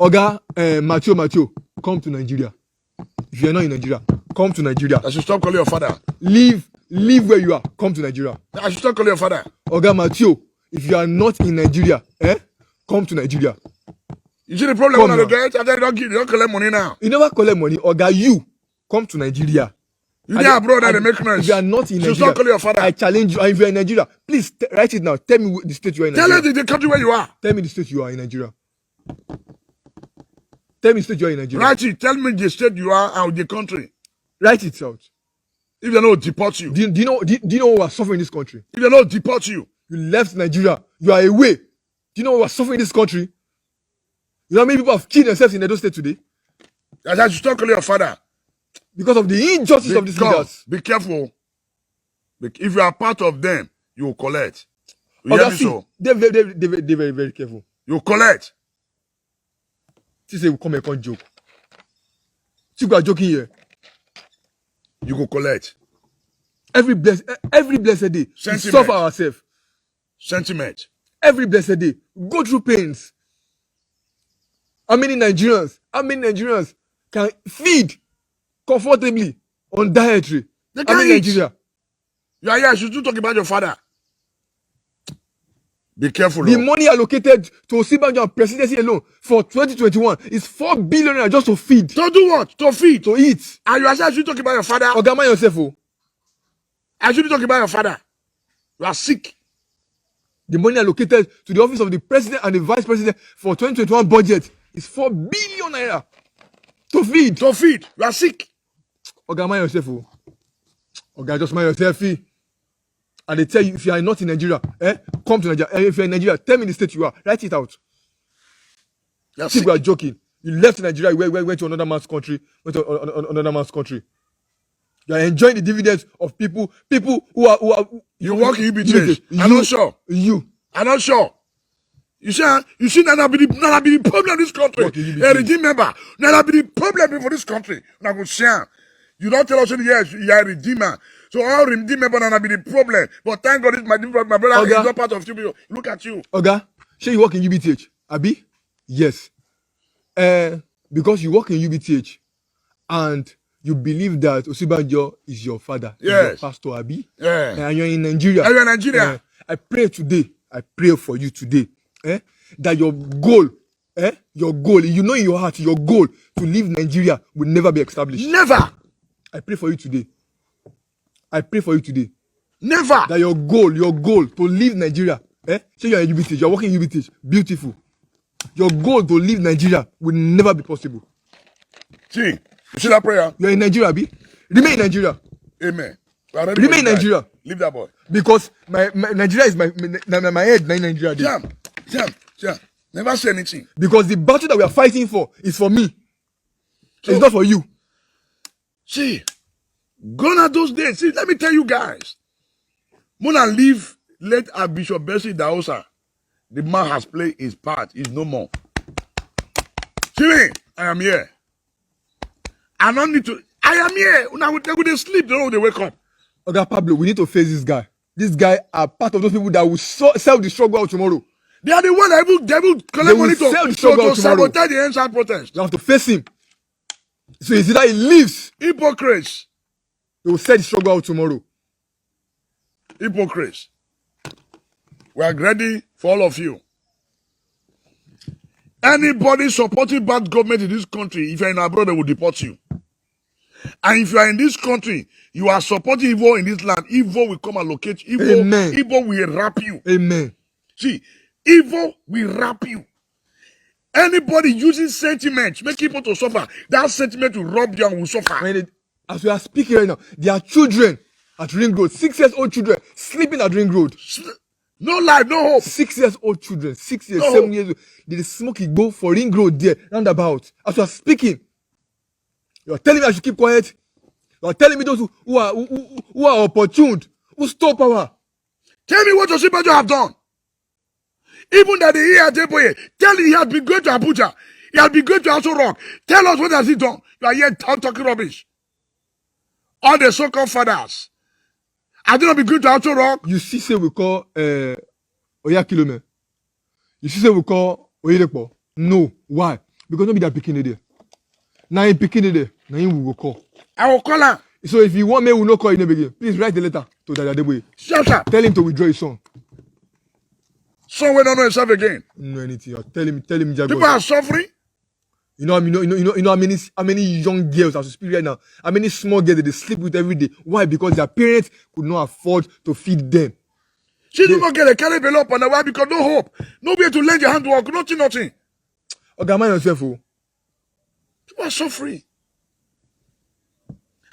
[SPEAKER 3] Oga, Matthew, come to Nigeria. If you are not in Nigeria, come to Nigeria.
[SPEAKER 2] I should stop calling your father.
[SPEAKER 3] Leave where you are. Come to Nigeria.
[SPEAKER 2] I should stop calling your father.
[SPEAKER 3] Oga Matthew, if you are not in Nigeria, come to Nigeria.
[SPEAKER 2] You see the problem
[SPEAKER 3] Come
[SPEAKER 2] when I
[SPEAKER 3] now.
[SPEAKER 2] get after you don't collect money now.
[SPEAKER 3] You never collect money. Oga, you come to Nigeria.
[SPEAKER 2] You there abroad and they make noise.
[SPEAKER 3] If you are not in
[SPEAKER 2] You should
[SPEAKER 3] Nigeria,
[SPEAKER 2] stop calling your father.
[SPEAKER 3] I challenge you. And if you are in Nigeria, please write it now. Tell me the state you are in
[SPEAKER 2] Tell
[SPEAKER 3] Nigeria.
[SPEAKER 2] us the country where you are.
[SPEAKER 3] Tell me the state you are in Nigeria. Tell me the state you are in Nigeria.
[SPEAKER 2] Write it. Tell me the state you are and the country.
[SPEAKER 3] Write it out.
[SPEAKER 2] If they don't deport you.
[SPEAKER 3] Do you know who are suffering in this country?
[SPEAKER 2] If they don't deport you.
[SPEAKER 3] You left Nigeria. You are away. Do you know who are suffering in this country? You know how many people have killed themselves in Edo State today?
[SPEAKER 2] I should stop calling your father.
[SPEAKER 3] Because of the injustice of these leaders.
[SPEAKER 2] Be careful. If you are part of them, you will collect. You hear me so?
[SPEAKER 3] They're very, very careful.
[SPEAKER 2] You will collect.
[SPEAKER 3] She say we come and come joke. People are joking here.
[SPEAKER 2] You will collect.
[SPEAKER 3] Every blessed day, we
[SPEAKER 2] Sentiment.
[SPEAKER 3] suffer ourselves.
[SPEAKER 2] Sentiment.
[SPEAKER 3] Every blessed day, we go through pains. How many Nigerians can feed comfortably on dietary?
[SPEAKER 2] They
[SPEAKER 3] How many
[SPEAKER 2] can't eat.
[SPEAKER 3] Nigeria?
[SPEAKER 2] You are here. You should talk about your father. Be careful.
[SPEAKER 3] The
[SPEAKER 2] oh.
[SPEAKER 3] money allocated to Osibanjo and presidency alone for 2021 is 4 billion naira just to feed,
[SPEAKER 2] To do what? To feed.
[SPEAKER 3] to eat.
[SPEAKER 2] And you are saying I should talk about your father.
[SPEAKER 3] Oga, mind yourself, oh.
[SPEAKER 2] I should talk about your father. You are sick.
[SPEAKER 3] The money allocated to the office of the president and the vice president for 2021 budget is 4 billion naira to feed.
[SPEAKER 2] To feed. You are sick.
[SPEAKER 3] Oga, mind yourself, oh. Oga, just mind yourself, eh. And they tell you, if you are not in Nigeria, come to Nigeria. If you are in Nigeria, tell me the state you are. Write it out.
[SPEAKER 2] You are
[SPEAKER 3] People
[SPEAKER 2] sick.
[SPEAKER 3] are joking. You left Nigeria, you went to another man's country. Another man's country. You are enjoying the dividends of people who are
[SPEAKER 2] You work in
[SPEAKER 3] you-
[SPEAKER 2] UBJ. I'm not sure.
[SPEAKER 3] You.
[SPEAKER 2] I'm not sure. You see, Nana be the problem in this country.
[SPEAKER 3] What can you be
[SPEAKER 2] A
[SPEAKER 3] saying?
[SPEAKER 2] regime member, Nana be the problem for this country. Now go share. You don't tell us yes, you are a redeemer. So all regime member Nana be the problem. But thank God, my brother is not part of you people. Look at you.
[SPEAKER 3] Oga, say you work in UBTH, Abi? Yes. Because you work in UBTH and you believe that Osibanjo is your father, is your
[SPEAKER 2] Yes.
[SPEAKER 3] pastor, Abi?
[SPEAKER 2] Yeah.
[SPEAKER 3] And you're in Nigeria.
[SPEAKER 2] Are you in Nigeria?
[SPEAKER 3] I pray for you today, that your goal, you know in your heart, your goal to leave Nigeria will never be established.
[SPEAKER 2] Never.
[SPEAKER 3] I pray for you today.
[SPEAKER 2] Never.
[SPEAKER 3] That your goal to leave Nigeria, say you're in UBTH, you're working in UBTH, beautiful. Your goal to leave Nigeria will never be possible.
[SPEAKER 2] See, you see that prayer?
[SPEAKER 3] You're in Nigeria, Abi? Remain in Nigeria.
[SPEAKER 2] Amen. We are ready
[SPEAKER 3] Remain
[SPEAKER 2] for
[SPEAKER 3] in
[SPEAKER 2] you guys.
[SPEAKER 3] Nigeria.
[SPEAKER 2] Leave that boy.
[SPEAKER 3] Because my Nigeria is my head, not Nigeria.
[SPEAKER 2] Jam. Never say anything.
[SPEAKER 3] Because the battle that we are fighting for is for me.
[SPEAKER 2] So-
[SPEAKER 3] It's not for you.
[SPEAKER 2] See, gone are those days. See, let me tell you guys. Mona leave, let Bishop Bessie Daosa. The man has played his part. He's no more. See me? I am here. I don't need to. I am here. Now they sleep. They don't know they wake up.
[SPEAKER 3] Okay, Pablo, we need to face this guy. This guy are part of those people that will sell the struggle out tomorrow.
[SPEAKER 2] They are the one that will collect
[SPEAKER 3] They will
[SPEAKER 2] money
[SPEAKER 3] sell the
[SPEAKER 2] to
[SPEAKER 3] struggle tomorrow.
[SPEAKER 2] sabotage the inside protest.
[SPEAKER 3] You have to face him. So it's either he leaves,
[SPEAKER 2] Hypocrites.
[SPEAKER 3] they will sell the struggle out tomorrow.
[SPEAKER 2] Hypocrites. We are ready for all of you. Anybody supporting bad government in this country, if you're in abroad, they will deport you. And if you are in this country, you are supporting evil in this land, evil will come and locate you.
[SPEAKER 3] Amen.
[SPEAKER 2] Evil will wrap you.
[SPEAKER 3] Amen.
[SPEAKER 2] See, evil will wrap you. Anybody using sentiment, make people to suffer, that sentiment will rob you and will suffer.
[SPEAKER 3] As we are speaking right now, there are children at Ring Road, 6-year-old children sleeping at Ring Road.
[SPEAKER 2] No life, no hope.
[SPEAKER 3] 6-year-old children, 6 years,
[SPEAKER 2] No.
[SPEAKER 3] 7 years old. They smoke it go for Ring Road there, roundabout. As we are speaking, you are telling me I should keep quiet. You are telling me those who are opportuned, who stole power.
[SPEAKER 2] Tell me what Osibanjo have done. Even that the year Adeboye, tell me he has been going to Abuja. He has been going to Aso Rock. Tell us what has he done. You are here talking rubbish. All the so-called fathers. Have they not been going to Aso Rock?
[SPEAKER 3] You see, say we call Oya Kilome. You see, say we call Oyedepo. No, why? Because nobody that picking it there. Now he picking it there. Now he will call.
[SPEAKER 2] I will call her.
[SPEAKER 3] So if you want me, we will not call you name again. Please write the letter to Dada Adeboye.
[SPEAKER 2] Shut up.
[SPEAKER 3] Tell him to withdraw his son.
[SPEAKER 2] Someone don't know himself again.
[SPEAKER 3] No anything. Tell him, Jaguar.
[SPEAKER 2] People are suffering.
[SPEAKER 3] You know how many young girls as we speak right now, how many small girls that they sleep with every day. Why? Because their parents could not afford to feed them.
[SPEAKER 2] She do not get a carry below up on the why because no hope. Nobody to lend your hand to work. Nothing.
[SPEAKER 3] Okay, mind yourself, oh.
[SPEAKER 2] People are suffering.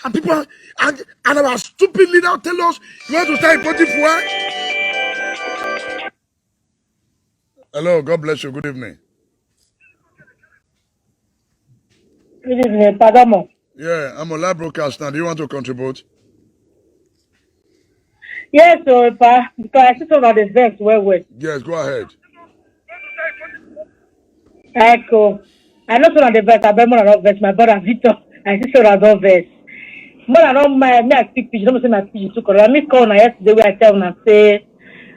[SPEAKER 2] And people are, and our stupid leader tell us you want to start importing fuel. Hello, God bless you. Good evening.
[SPEAKER 6] Good evening, Padamo.
[SPEAKER 2] Yeah, I'm a live broadcast now. Do you want to contribute?
[SPEAKER 6] Yes, so Pa, because I sit over the vex well.
[SPEAKER 2] Yes, go ahead.
[SPEAKER 6] Echo. I know some of the vex, I bet more than vex. My brother Victor, I see some of the vex. More than my me I speak pidgin. Don't say my pidgin too correct. I miss call na yesterday where I tell una say,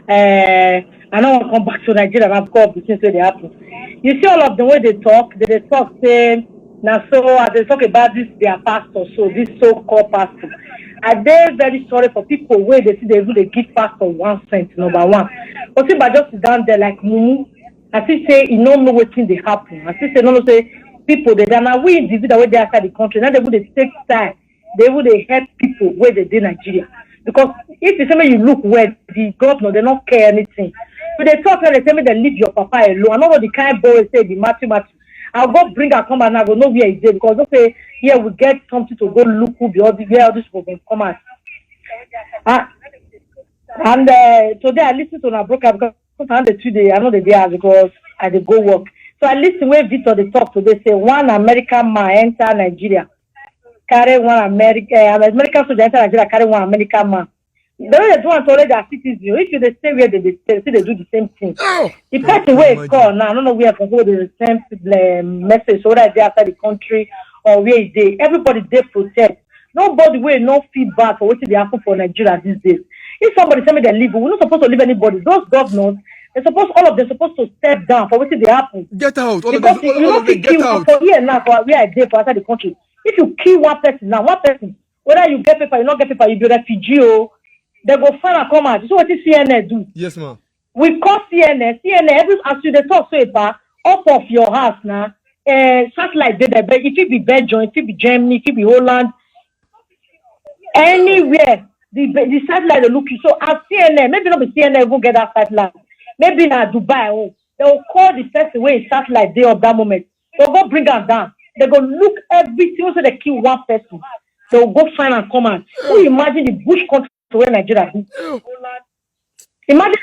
[SPEAKER 6] I don't want to come back to Nigeria. I've got between say they happen. You see all of the way they talk say. Now, so as they talk about this, their pastor, so this so-called pastor, are they very sorry for people where they see they really give pastor 1 cent, number one. But see, but just sit down there like Mumu, I still say, you don't know what thing they happen. I still say, no, say, people, they now we individual where they outside the country, now they would take time, they would help people where they do Nigeria. Because if you say you look where the governor, they don't care anything. But they talk and they tell me they leave your papa alone. I know what the kind boy say, the Matthew. I'll go bring her come and I go know where he's there because they say yeah we get something to go look who be all the where all these people come out. And today I listen to a broker because I'm the 2 days I know the day because I did go work. So I listen where Victor they talk today say one American man enter Nigeria, carry one American soldier enter Nigeria, carry one American man. The way they do it already their citizens, if you they stay where they stay, see they do the same thing.
[SPEAKER 2] Oh,
[SPEAKER 6] The person where it's called now, I don't know where can go the same message, so that they outside the country or where is they. Everybody they protect. Nobody will no feedback for what they happen for Nigeria these days. If somebody tell me they leave, we're not supposed to leave anybody. Those governors, all of them supposed to step down for what they happen.
[SPEAKER 3] Get out. All of
[SPEAKER 6] Because
[SPEAKER 3] them,
[SPEAKER 6] you
[SPEAKER 3] all
[SPEAKER 6] know
[SPEAKER 3] of them,
[SPEAKER 6] if
[SPEAKER 3] get
[SPEAKER 6] you
[SPEAKER 3] out.
[SPEAKER 6] for here now for where I did for outside the country. If you kill one person now, whether you get paper, you not get paper, you be refugee, oh, they go find and come out. So what is CNN do?
[SPEAKER 3] Yes, ma'am.
[SPEAKER 6] We call CNN, as you they talk so about up of your house now, satellite data, but if it be Belgium, if it be Germany, if it be Holland, anywhere, the satellite they look you. So as CNN, maybe not the CNN will get that satellite. Maybe now Dubai, oh, they will call the person where is satellite day of that moment. They'll go bring them down. They go look everything, so they kill one person. They'll go find and come out. Who imagine the bush country where Nigeria is? Imagine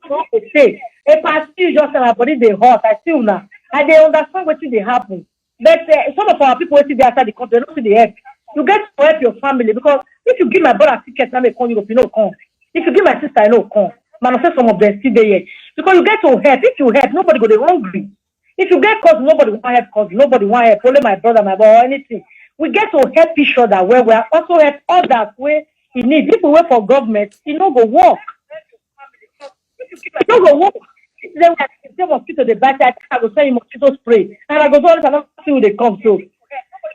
[SPEAKER 6] what they say. If I still just my body they hot, I still now. And they understand what they happen. But some of our people see they outside the country, they don't see the help. You get to help your family because if you give my brother ticket, now may come Europe, you know come. If you give my sister, I know come. Man, I say some of them still there. Because you get to help. If you help, nobody go there hungry. If you get cause, nobody want help cause, nobody want help. Only my brother, my boy, or anything. We get to help each other where we are also help others where we need. If we wait for government, it no go work. It no go work. They mosquito they bite, I go send you mosquito spray. And I go do all this, I don't see who they come to.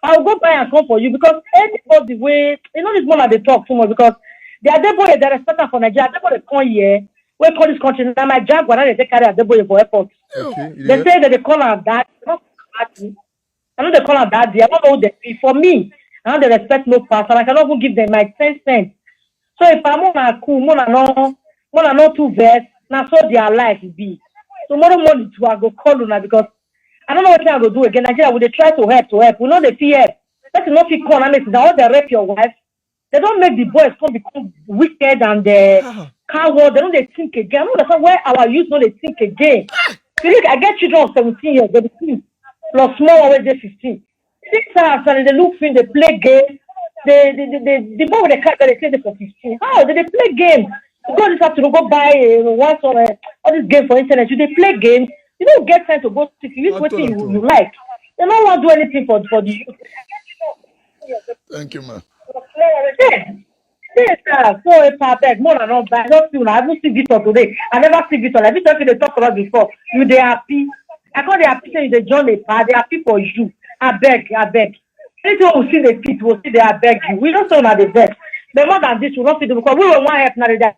[SPEAKER 6] I'll go buy and come for you because anybody way, you know this one they talk too much because they are boy they respect for Nigeria. They boy come here, we call this country. Now my job when they carry a boy for airport.
[SPEAKER 3] Okay.
[SPEAKER 6] They say that they call her that. I know they call her that. I don't know who they be. For me, I know they respect no pass, and I cannot even give them my 10 cents. So if I'm on cool, no two verse, now so their life will be. Tomorrow morning too, I go call you because I don't know what I go do again. Nigeria, will they try to help? We know they fear. Let's not feel call and listen. Now they rape your wife. They don't make the boys become wicked and coward. They don't they think again. I don't understand why our youth don't they think again. You look, I get children of 17 years, they be plus small always they 15. 6 hours and they look fin, they play game. The boy with the cat they play for 15. How they play game? You go this afternoon, go buy all this game for internet. You they play games. You don't get time to go to use what you like. They don't want to do anything for the youth.
[SPEAKER 2] thank you, man.
[SPEAKER 6] Yes, sir. So if I beg more than not, I don't feel I haven't seen Victor today. I never see Victor. Like Victor they talk about before. You they happy. I call they happy say they join the party. They happy for you. I beg. Anything we see the fit, we'll see they beg you. We don't say on the best. But more than this, we don't see them because we will want help now. They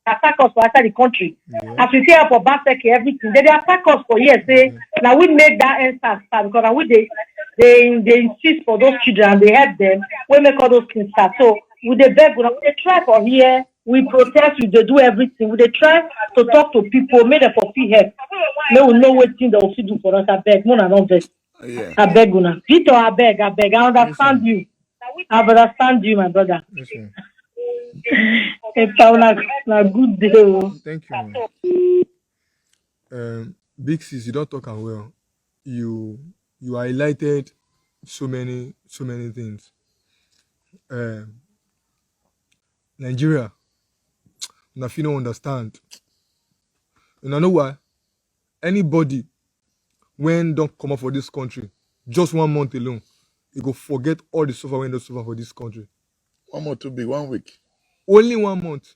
[SPEAKER 6] attack us for outside the country. Yeah. As we say for Baseki, everything. They attack us for years. Say now we make that answer start because now we they insist for those children and they help them. We make all those things start. So we they beg, we they try for here. We protest, we they do everything. We they try to talk to people, make them for free help. They will know what thing they will do for us. I beg, more than all this.
[SPEAKER 2] Yeah.
[SPEAKER 6] I beg, Una. Victor, I beg. I understand you. I understand you, my brother.
[SPEAKER 3] Yes, ma'am.
[SPEAKER 6] It's a good day.
[SPEAKER 3] Thank you, ma'am. Big sis, you don't talk and well. You highlighted so many things. Nigeria, now if you don't understand, and I know why. Anybody when don't come up for this country, just 1 month alone, you go forget all the suffer when they suffer for this country.
[SPEAKER 2] 1 month too big, 1 week.
[SPEAKER 3] Only 1 month.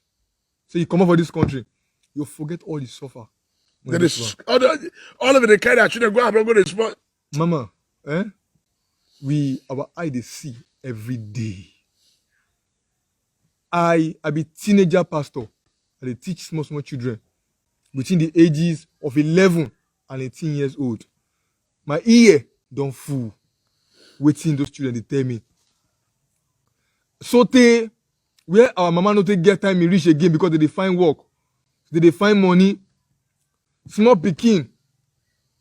[SPEAKER 3] So you come up for this country, you forget all the suffer.
[SPEAKER 2] All of it they carry their children, go out and go to the spot.
[SPEAKER 3] Mama, our eye they see every day. I be teenager pastor. I teach small children between the ages of 11 and 18 years old. My ear don't fool waiting those children they tell me. So where our mama not get time to reach again because they find work, they find money. Small pikin,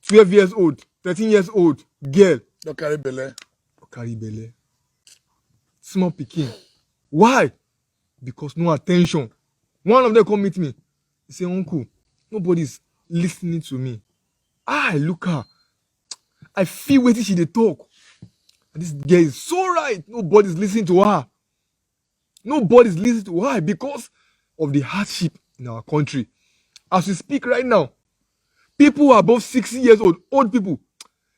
[SPEAKER 3] 12 years old, 13 years old, girl.
[SPEAKER 2] Don't carry belle.
[SPEAKER 3] Small pikin. Why? Because no attention. One of them come meet me. He say, Uncle, nobody's listening to me. Look her. I feel waiting she they talk. And this girl is so right. Nobody's listening to her. Nobody's listening to her because of the hardship in our country. As we speak right now, people above 60 years old people,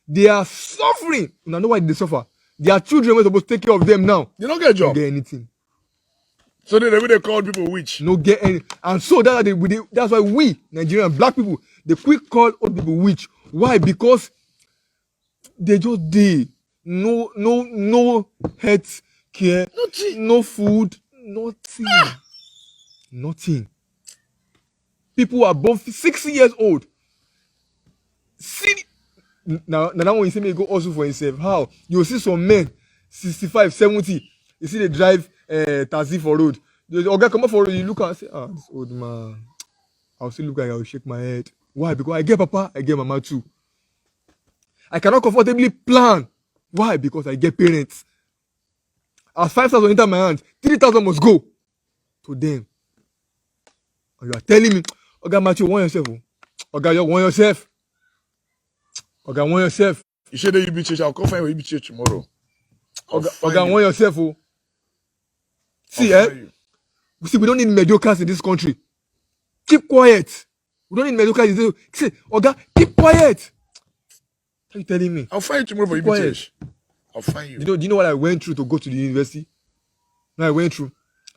[SPEAKER 3] they are suffering. You know why they suffer? Their children were supposed to take care of them now.
[SPEAKER 2] You don't get a
[SPEAKER 3] Don't
[SPEAKER 2] job.
[SPEAKER 3] get anything.
[SPEAKER 2] So they call people witch.
[SPEAKER 3] No get any. And so that's why we, Nigerian black people, they quick call old people witch. Why? Because they just did. No health care,
[SPEAKER 2] Nothing.
[SPEAKER 3] no food, nothing. People above 60 years old. See, now when you see me go also for himself, how? You see some men, 65, 70, you see they drive taxi for road. Okay, come up for road, you look and say, this old man. I'll still look at you, I'll shake my head. Why? Because I get papa, I get mama too. I cannot comfortably plan. Why? Because I get parents. As 5,000 enter my hand, 3,000 must go to them. And you are telling me, Oga Matthew, want yourself. Oga, you want yourself. Oga, want yourself.
[SPEAKER 2] You say that you be church. I'll come find you be church tomorrow.
[SPEAKER 3] Oga, want yourself. Oh. See, we don't need mediocres in this country. Keep quiet. We don't need mediocres. See, Oga, keep quiet. What are you telling me?
[SPEAKER 2] I'll find you tomorrow for you be church. I'll find you.
[SPEAKER 3] Do you know what I went through to go to the university? No, I went through.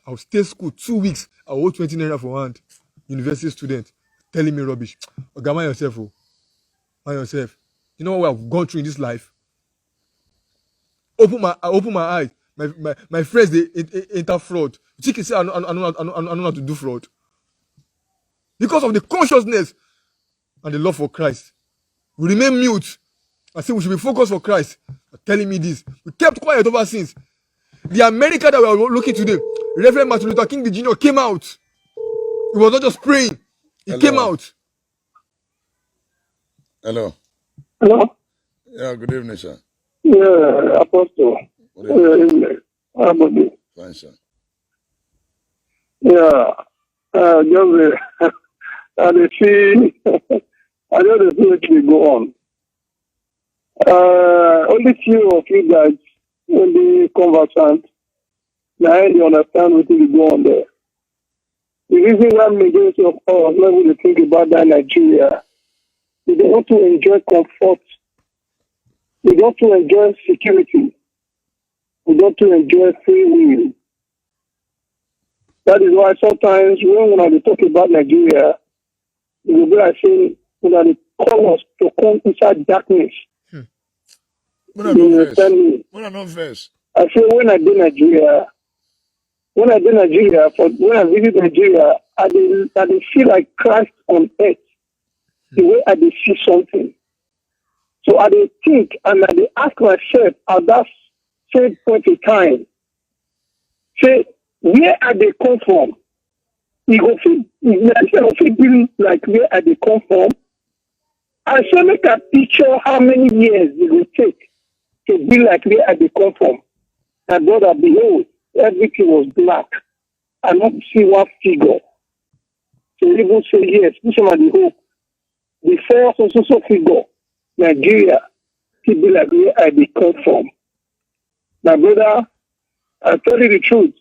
[SPEAKER 3] I'll stay school 2 weeks. I'll hold 20 naira for hand. University student telling me rubbish. Oga, mind yourself. Oh. Mind yourself. You know what I've gone through in this life? I open my eyes. My friends, they enter fraud. You think say I know how to do fraud. Because of the consciousness and the love for Christ. We remain mute. I say we should be focused for Christ. You're telling me this. We kept quiet over since. The America that we are looking today, Reverend Martin Luther King Jr. came out. He was not just praying. He came out.
[SPEAKER 2] Hello.
[SPEAKER 7] Hello?
[SPEAKER 2] Yeah, good evening, sir.
[SPEAKER 7] Yeah, Apostle.
[SPEAKER 2] Good evening.
[SPEAKER 7] How about you?
[SPEAKER 2] Fine, sir.
[SPEAKER 7] Yeah. Just, I see, I just see it go on. Only few of you guys, only conversant, now you understand what is go on there. The reason why majority of us not really think about that Nigeria, we don't want to enjoy comfort. We don't want to enjoy security. We don't want to enjoy free will. That is why sometimes when we talk about Nigeria, it will be like saying, when they call us to come inside darkness.
[SPEAKER 2] When I know verse.
[SPEAKER 7] I say when I do Nigeria, when I visit Nigeria, I feel like Christ on earth. The way I see something. So I think and I ask myself at that same point in time, say, where are they come from? You go feel like where are they come from? And so make a picture how many years it will take to be like where are they come from. And brother, behold, everything was black. I not see one figure. So even say yes, this one the hope. The first also figure, Nigeria, to be like where I come from. My brother, I tell you the truth.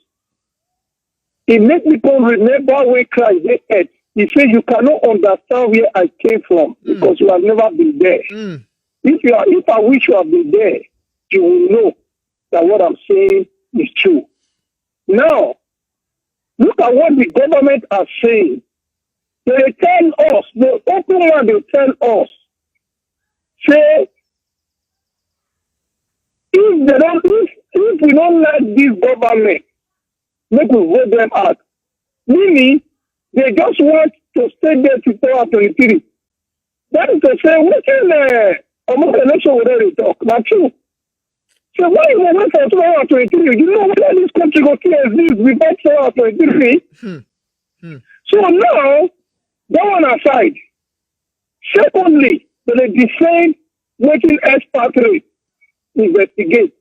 [SPEAKER 7] It makes me remember where Christ did it. He said you cannot understand where I came from because you have never been there. If I wish you have been there, you will know that what I'm saying is true. Now, look at what the government are saying. They tell us, the open one they tell us, say, if we don't like this government, make we vote them out. Meaning, they just want to stay there to 2023. That is to say, we can almost election without a talk. That's true. So why you wait for 2023? You know whether this country will exist without 2023? So now, that one aside. Secondly, they defend making expatriate investigate,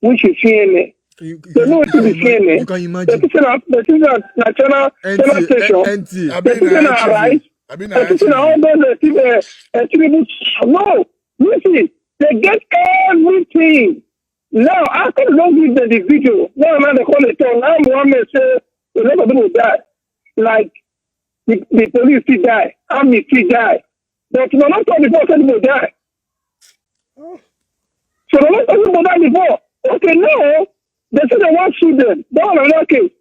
[SPEAKER 7] which is CNN. They know what is CNN.
[SPEAKER 3] You can imagine.
[SPEAKER 7] The national station. The arise. All those no, listen, they get everything. Now, after don't give them the video, now they call it on. Now Muhammad say, a lot of people die. like the police still die, army still die. But no not talk before people die. So no not talk people die before. Okay, now they say they want sue them. That one another case.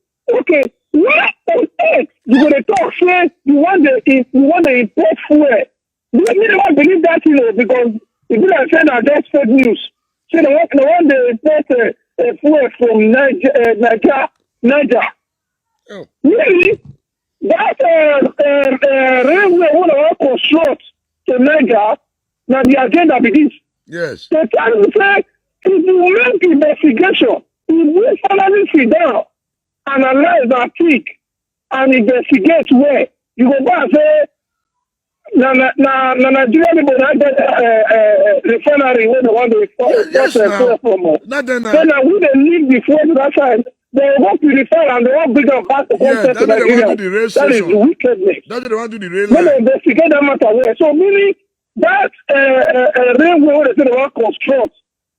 [SPEAKER 7] Okay, why on earth you gonna talk say you want the import fuel? You don't believe that, because if you are saying that that's fake news. So they want the import fuel from Niger.
[SPEAKER 2] Oh.
[SPEAKER 7] Really? That railway when they want construct to Niger, now the agenda be this.
[SPEAKER 2] Yes.
[SPEAKER 7] They tell you say if you make investigation, if you finally sit down, analyze and think, and investigate where you go back and say na Nigeria people na get refinery wey they want to
[SPEAKER 2] Yes, now.
[SPEAKER 7] from.
[SPEAKER 2] Not then.
[SPEAKER 7] So now we dey leave the fuel to that side. They go purify and they want bring am back to
[SPEAKER 2] Yeah,
[SPEAKER 7] contact
[SPEAKER 2] that's
[SPEAKER 7] to
[SPEAKER 2] why they want to
[SPEAKER 7] Nigeria.
[SPEAKER 2] do the rail
[SPEAKER 7] That is
[SPEAKER 2] station.
[SPEAKER 7] wickedness.
[SPEAKER 2] That's what they want to do the rail
[SPEAKER 7] When they
[SPEAKER 2] line.
[SPEAKER 7] investigate that matter well. So meaning that railway wey they say they want construct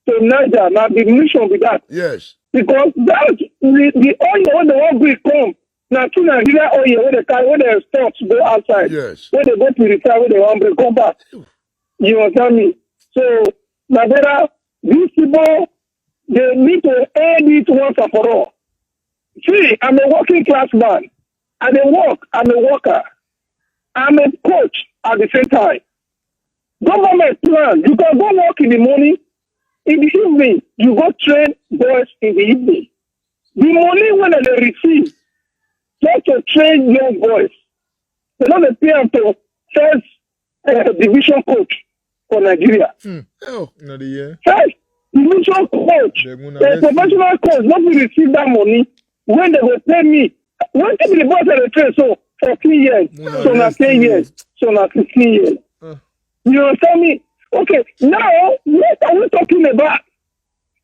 [SPEAKER 7] to Niger, na the mission be that.
[SPEAKER 2] Yes.
[SPEAKER 7] Because that the oil when they want bring come, na to Nigeria oil when they carry when they stop to go outside.
[SPEAKER 2] Yes.
[SPEAKER 7] When they go purify, when they want bring come back. You understand me? So Nigeria, these people they need to end it once and for all. See, I'm a working class man. I dey work, I'm a worker. I'm a coach at the same time. Government plan, you can go work in the morning, in the evening, you go train boys in the evening. The money when they receive, just to train young boys, they don't pay them to first division coach for Nigeria.
[SPEAKER 2] Oh.
[SPEAKER 3] Another year.
[SPEAKER 7] First division coach, the professional coach, not be receive that money when they will pay me. When they be the boss of the train, so 14 years, so now 10 years, so now 15 years. You understand me? Okay, now what are we talking about?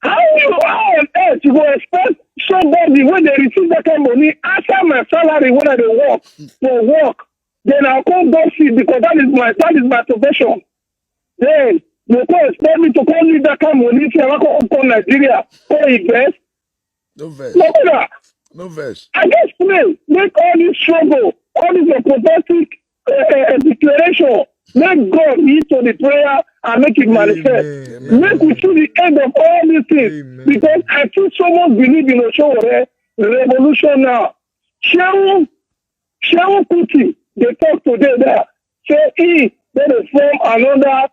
[SPEAKER 7] How on earth you go expect somebody when they receive that kind of money after my salary when I dey work for work, then I'll come go see because that is my profession. Then you go expect me to come leave that kind of money say I come Nigeria go invest?
[SPEAKER 2] No verse.
[SPEAKER 7] No matter.
[SPEAKER 2] No verse.
[SPEAKER 7] I just pray, make all this struggle, all this prophetic declaration, make God heed to the prayer and make it manifest.
[SPEAKER 3] Amen.
[SPEAKER 7] Make we see the end of all these things.
[SPEAKER 3] Amen.
[SPEAKER 7] Because I think someone believe in Oshowore revolution now. Shehu Kuti, they talk today there. Say they form another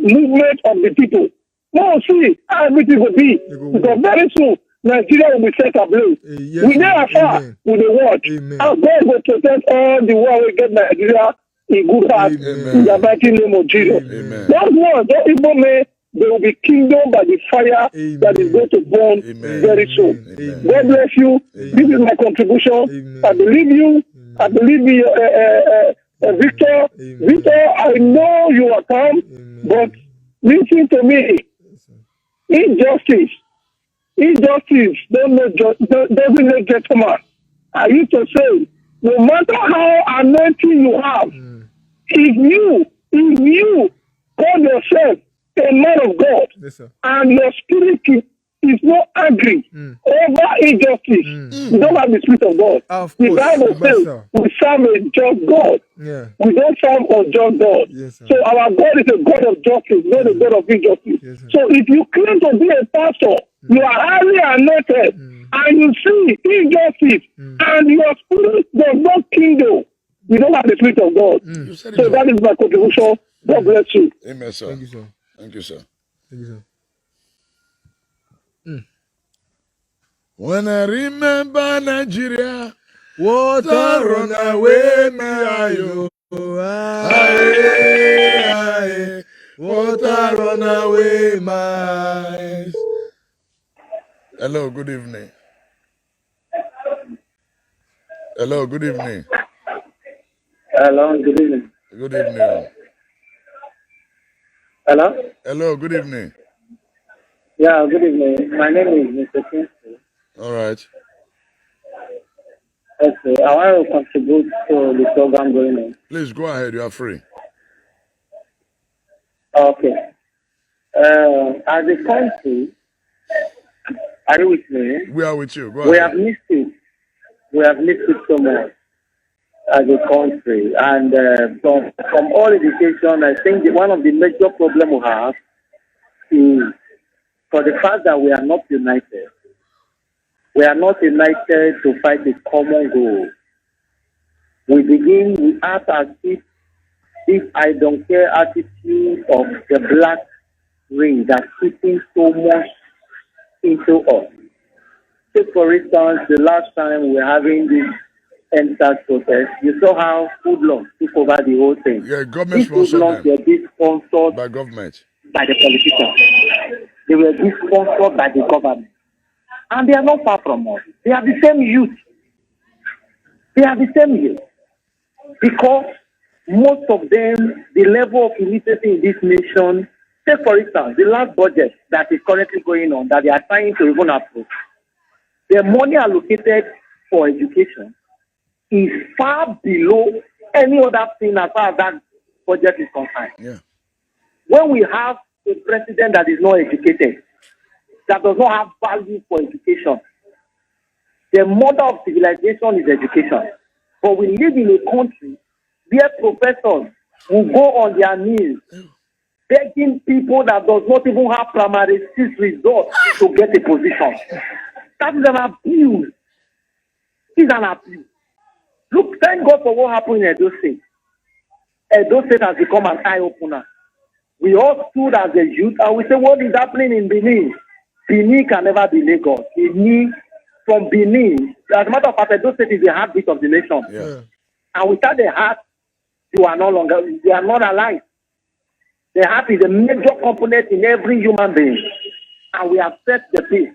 [SPEAKER 7] movement of the people. No, see how everything will be. Because very soon Nigeria will be set ablaze.
[SPEAKER 3] Yes,
[SPEAKER 7] We dey afar
[SPEAKER 3] amen.
[SPEAKER 7] with the watch.
[SPEAKER 3] Amen.
[SPEAKER 7] And God will protect all the war we get Nigeria in good heart
[SPEAKER 3] Amen.
[SPEAKER 7] in the mighty name of Jesus.
[SPEAKER 2] Amen.
[SPEAKER 7] Those ones, those people may they will be kingdom by the fire
[SPEAKER 3] Amen.
[SPEAKER 7] that is going to burn
[SPEAKER 2] Amen.
[SPEAKER 7] very soon.
[SPEAKER 3] Amen.
[SPEAKER 7] God bless you.
[SPEAKER 2] Amen.
[SPEAKER 7] This is my contribution.
[SPEAKER 3] Amen.
[SPEAKER 7] I believe you. I believe in Victor.
[SPEAKER 3] Amen.
[SPEAKER 7] Victor, I know you are calm,
[SPEAKER 3] Amen.
[SPEAKER 7] but listen to me. Injustice doesn't make gentleman. I used to say, no matter how anointing you have, if you call yourself a man of God
[SPEAKER 3] Yes, sir.
[SPEAKER 7] and your spirit is not angry over injustice, you don't have the spirit of God.
[SPEAKER 3] Of
[SPEAKER 7] The
[SPEAKER 3] course.
[SPEAKER 7] Bible
[SPEAKER 3] Yes,
[SPEAKER 7] says
[SPEAKER 3] sir.
[SPEAKER 7] we serve a just God.
[SPEAKER 3] Yeah.
[SPEAKER 7] We don't serve a just God.
[SPEAKER 3] Yes, sir.
[SPEAKER 7] So our God is a God of justice, not a God of injustice.
[SPEAKER 3] Yes, sir.
[SPEAKER 7] So if you claim to be a pastor, you are highly anointed, and you see injustice, and your spirit does not kindle, you don't have the spirit of God.
[SPEAKER 2] You said
[SPEAKER 7] So
[SPEAKER 2] it.
[SPEAKER 7] that is my contribution. God bless you.
[SPEAKER 2] Amen, sir.
[SPEAKER 3] Thank you, sir.
[SPEAKER 2] Thank you, sir.
[SPEAKER 3] Thank you, sir.
[SPEAKER 2] When I remember Nigeria,
[SPEAKER 3] Water run away, me ayo. Aye, aye. Water run away, my eyes.
[SPEAKER 2] hello, good evening. Hello, good evening.
[SPEAKER 7] Hello, good evening.
[SPEAKER 2] Good evening.
[SPEAKER 7] Hello?
[SPEAKER 2] Hello, good evening.
[SPEAKER 7] Yeah, good evening. My name is Mr. Kingston.
[SPEAKER 2] All right.
[SPEAKER 7] Okay, I want to contribute to the program going on.
[SPEAKER 2] Please go ahead. You are free.
[SPEAKER 7] Okay. As a country, are you with me?
[SPEAKER 2] We are with you. Go
[SPEAKER 7] We
[SPEAKER 2] ahead.
[SPEAKER 7] have missed it. We have missed it so much.
[SPEAKER 8] as a country. And from all indication, I think one of the major problems we have is for the fact that we are not united. We are not united to fight a common goal. We act as if this I don't care attitude of the black ring that's fitting so much into us. Take for instance, the last time we were having this NSAS protest, you saw how Foodlong took over the whole thing.
[SPEAKER 2] Yeah, government
[SPEAKER 8] These Foodlong were being sponsored
[SPEAKER 2] by government.
[SPEAKER 8] By the politicians. They were being sponsored by the government. And they are not far from us. They are the same youth. They are the same youth. Because most of them, the level of illiteracy in this nation, say for instance, the last budget that is currently going on, that they are trying to even approve, the money allocated for education is far below any other thing as far as that budget is concerned.
[SPEAKER 2] Yeah.
[SPEAKER 8] When we have a president that is not educated, that does not have value for education, the mother of civilization is education. But we live in a country where professors will go on their knees begging people that does not even have primary 6 results to get a position. That is an abuse. It's an abuse. Look, thank God for what happened in Edo State. Edo State has become an eye-opener. We all stood as a youth and we say, what is happening in Benin? Benin can never be Lagos. From Benin, as a matter of fact, Edo State is the heartbeat of the nation.
[SPEAKER 2] Yeah.
[SPEAKER 8] And without the heart, you are not alive. The heart is a major component in every human being. And we have set the pace.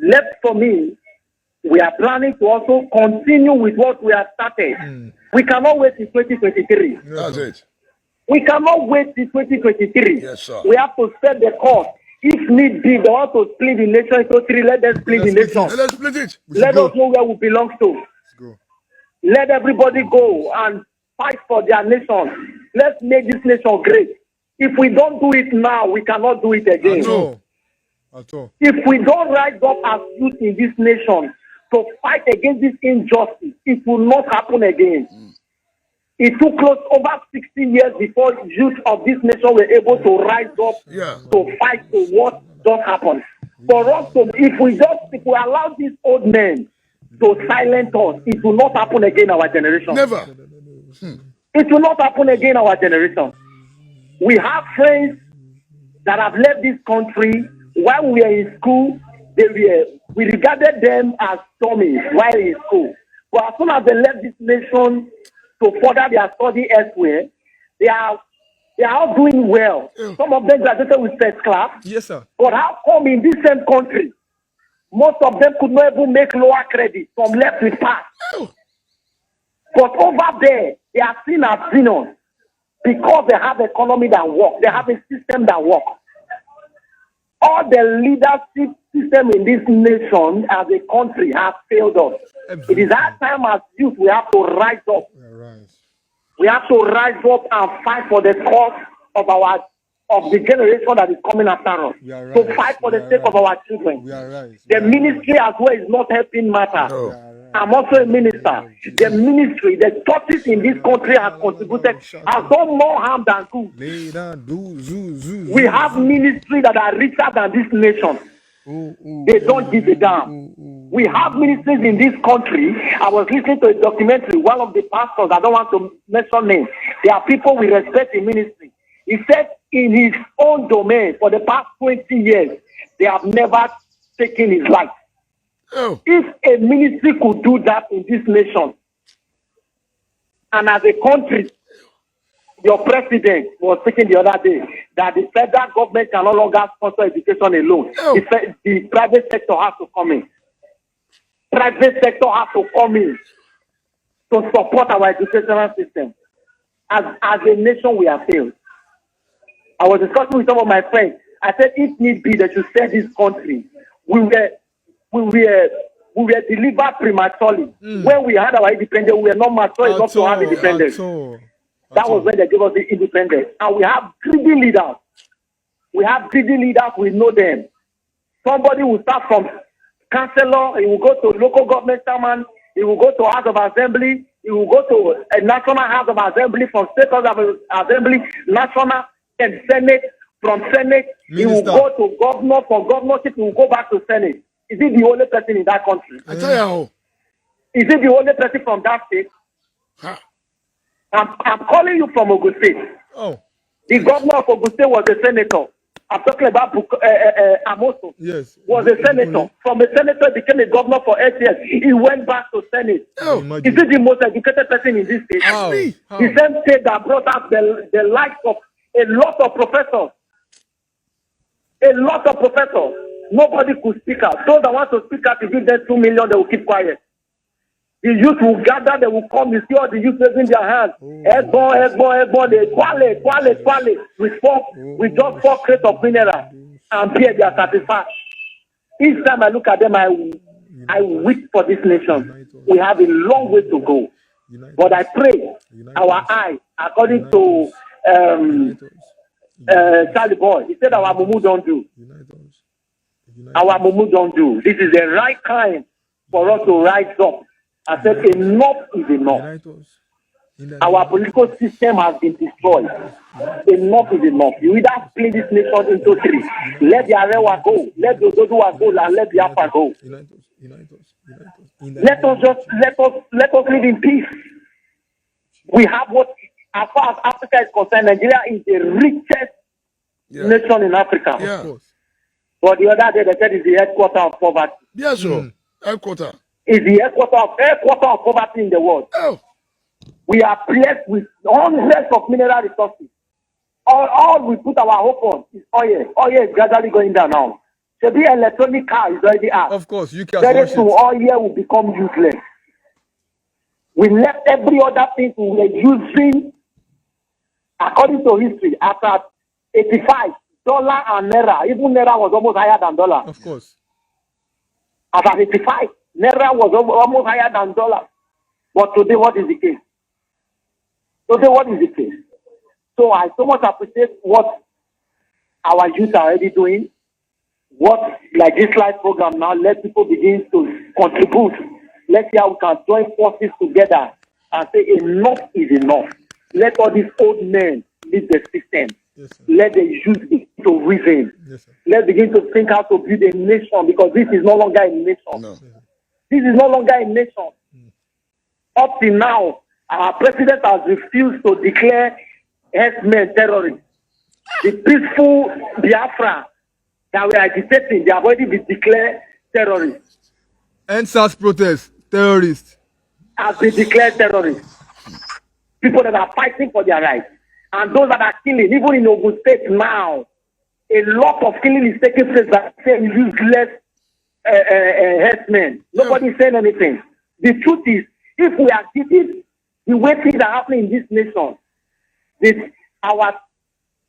[SPEAKER 8] Left for me, we are planning to also continue with what we have started. We cannot wait till 2023.
[SPEAKER 2] That's it.
[SPEAKER 8] We cannot wait till 2023.
[SPEAKER 2] Yes, sir.
[SPEAKER 8] We have to set the course. If need be, they want to split the nation into 3. Let them split the nation.
[SPEAKER 2] Let's split it.
[SPEAKER 8] Let us know where we belong to.
[SPEAKER 3] Let's go.
[SPEAKER 8] Let everybody go and fight for their nation. Let's make this nation great. If we don't do it now, we cannot do it again.
[SPEAKER 3] At all.
[SPEAKER 8] If we don't rise up as youth in this nation to fight against this injustice, it will not happen again. It took close over 60 years before youth of this nation were able to rise up to fight for what just happened. For us to, if we allow these old men to silence us, it will not happen again in our generation.
[SPEAKER 2] Never.
[SPEAKER 8] It will not happen again in our generation. We have friends that have left this country while we were in school. We regarded them as dummies while in school. But as soon as they left this nation to further their study elsewhere, they are all doing well. Some of them graduated with first class.
[SPEAKER 3] Yes, sir.
[SPEAKER 8] But how come in this same country, most of them could not even make lower credit from left with pass? But over there, they are seen as sinners because they have economy that works. They have a system that works. All the leadership system in this nation as a country has failed us. It is our time as youth we have to rise up. We have to rise up and fight for the cause of the generation that is coming after us. To fight for the sake of our children. The ministry as well is not helping matter. I'm also a minister. The ministry, the churches in this country have contributed, have done more harm than good. We have ministry that are richer than this nation. They don't give a damn. We have ministries in this country. I was listening to a documentary. One of the pastors, I don't want to mention names, there are people we respect in ministry. He said in his own domain for the past 20 years, they have never taken his life. If a ministry could do that in this nation, and as a country, your president was speaking the other day that the federal government can no longer sponsor education alone. The private sector has to come in. Private sector has to come in to support our educational system. As a nation, we have failed. I was discussing with some of my friends. I said, if need be, they should send this country. We were delivered prematurely. When we had our independence, we were not mature enough to have independence. That was when they gave us the independence. And we have greedy leaders. We know them. Somebody will start from councillor, he will go to local government chairman, he will go to House of Assembly, he will go to a national house of assembly, from state house of assembly, national and senate. From senate, he will
[SPEAKER 3] Minister.
[SPEAKER 8] go to governor. From governorship, he will go back to senate. Is he the only person in that country?
[SPEAKER 2] I tell you,
[SPEAKER 8] Is he the only person from that state?
[SPEAKER 2] how.
[SPEAKER 8] I'm calling you from Ogun State.
[SPEAKER 3] Oh,
[SPEAKER 8] The governor of Ogun State was a senator. I'm talking about Amoso.
[SPEAKER 3] yes.
[SPEAKER 8] Was a senator. From a senator, became a governor for 8 years. He went back to Senate.
[SPEAKER 2] Oh,
[SPEAKER 8] Is
[SPEAKER 3] Imagine.
[SPEAKER 8] he the most educated person in this state?
[SPEAKER 3] How?
[SPEAKER 2] me.
[SPEAKER 3] How?
[SPEAKER 8] The same state that brought up the likes of a lot of professors. A lot of professors. Nobody could speak out. Those that want to speak out, to give them 2 million, they will keep quiet. The youth will gather, they will come, you see all the youth raising their hands. Egbo, they quale, with just 4 crates of mineral, and beer, they are satisfied. Each time I look at them, I weep for this nation. We have a long way to go. But I pray our eye, according to Charlie Boy, he said our mumu don't do. Our mumu don't do. This is the right time for us to rise up. I said enough is enough. Our political system has been destroyed. Enough is enough. You either split this nation into 3. Let the Arewa go. Let the Dodua go and let the Apa go. Let us live in peace. We have what, as far as Africa is concerned, Nigeria is the richest nation in Africa.
[SPEAKER 2] Yeah.
[SPEAKER 3] Of course.
[SPEAKER 8] But the other day they said it's the headquarter of poverty.
[SPEAKER 2] Yes, sir. Headquarter.
[SPEAKER 8] It's the headquarter of poverty in the world.
[SPEAKER 2] Oh,
[SPEAKER 8] We are blessed with hundreds of mineral resources. All we put our hope on is oil. Oil is gradually going down now. So the electronic car is already out.
[SPEAKER 3] Of course, you can
[SPEAKER 8] Very
[SPEAKER 3] wash
[SPEAKER 8] soon,
[SPEAKER 3] it.
[SPEAKER 8] oil will become useless. We left every other thing we were using, according to history, after 85, dollar and naira. Even naira was almost higher than dollar.
[SPEAKER 3] Of course.
[SPEAKER 8] After 85, naira was almost higher than dollar. But today, what is the case? Today, what is the case? So I so much appreciate what our youth are already doing. What, like this live program now, let people begin to contribute. Let's see how we can join forces together and say enough is enough. Let all these old men lead the system.
[SPEAKER 3] Yes, sir.
[SPEAKER 8] Let the youth begin to reason.
[SPEAKER 3] Yes, sir.
[SPEAKER 8] Let's begin to think how to build a nation, because this is no longer a nation.
[SPEAKER 2] no.
[SPEAKER 8] This is no longer a nation. Up till now, our president has refused to declare herdsmen terrorists. The peaceful Biafra that we are agitating, they have already been declared terrorists.
[SPEAKER 3] NSAS protest, terrorists.
[SPEAKER 8] Has been declared terrorists. People that are fighting for their rights. And those that are killing, even in Ogun State now, a lot of killing is taking place by saying useless herdsmen. Nobody is saying anything. The truth is, if we are giving the way things are happening in this nation, our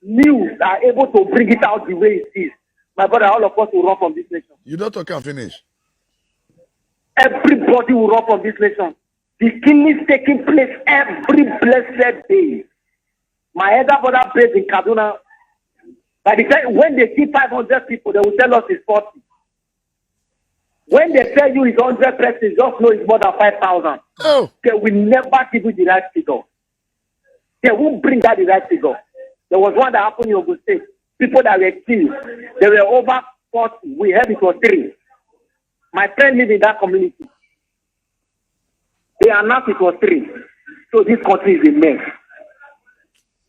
[SPEAKER 8] news are able to bring it out the way it is, my brother, all of us will run from this nation.
[SPEAKER 2] You don't talk and finish.
[SPEAKER 8] Everybody will run from this nation. The killing is taking place every blessed day. My elder brother based in Kaduna, by the time when they kill 500 people, they will tell us it's 40. When they tell you it's 100 persons, just know it's more than 5,000.
[SPEAKER 2] Oh,
[SPEAKER 8] They will never give you the right figure. They won't bring out the right figure. There was one that happened in Ogun State. People that were killed, they were over 40. We heard it was 3. My friend lived in that community. They announced it was 3. So this country is a mess.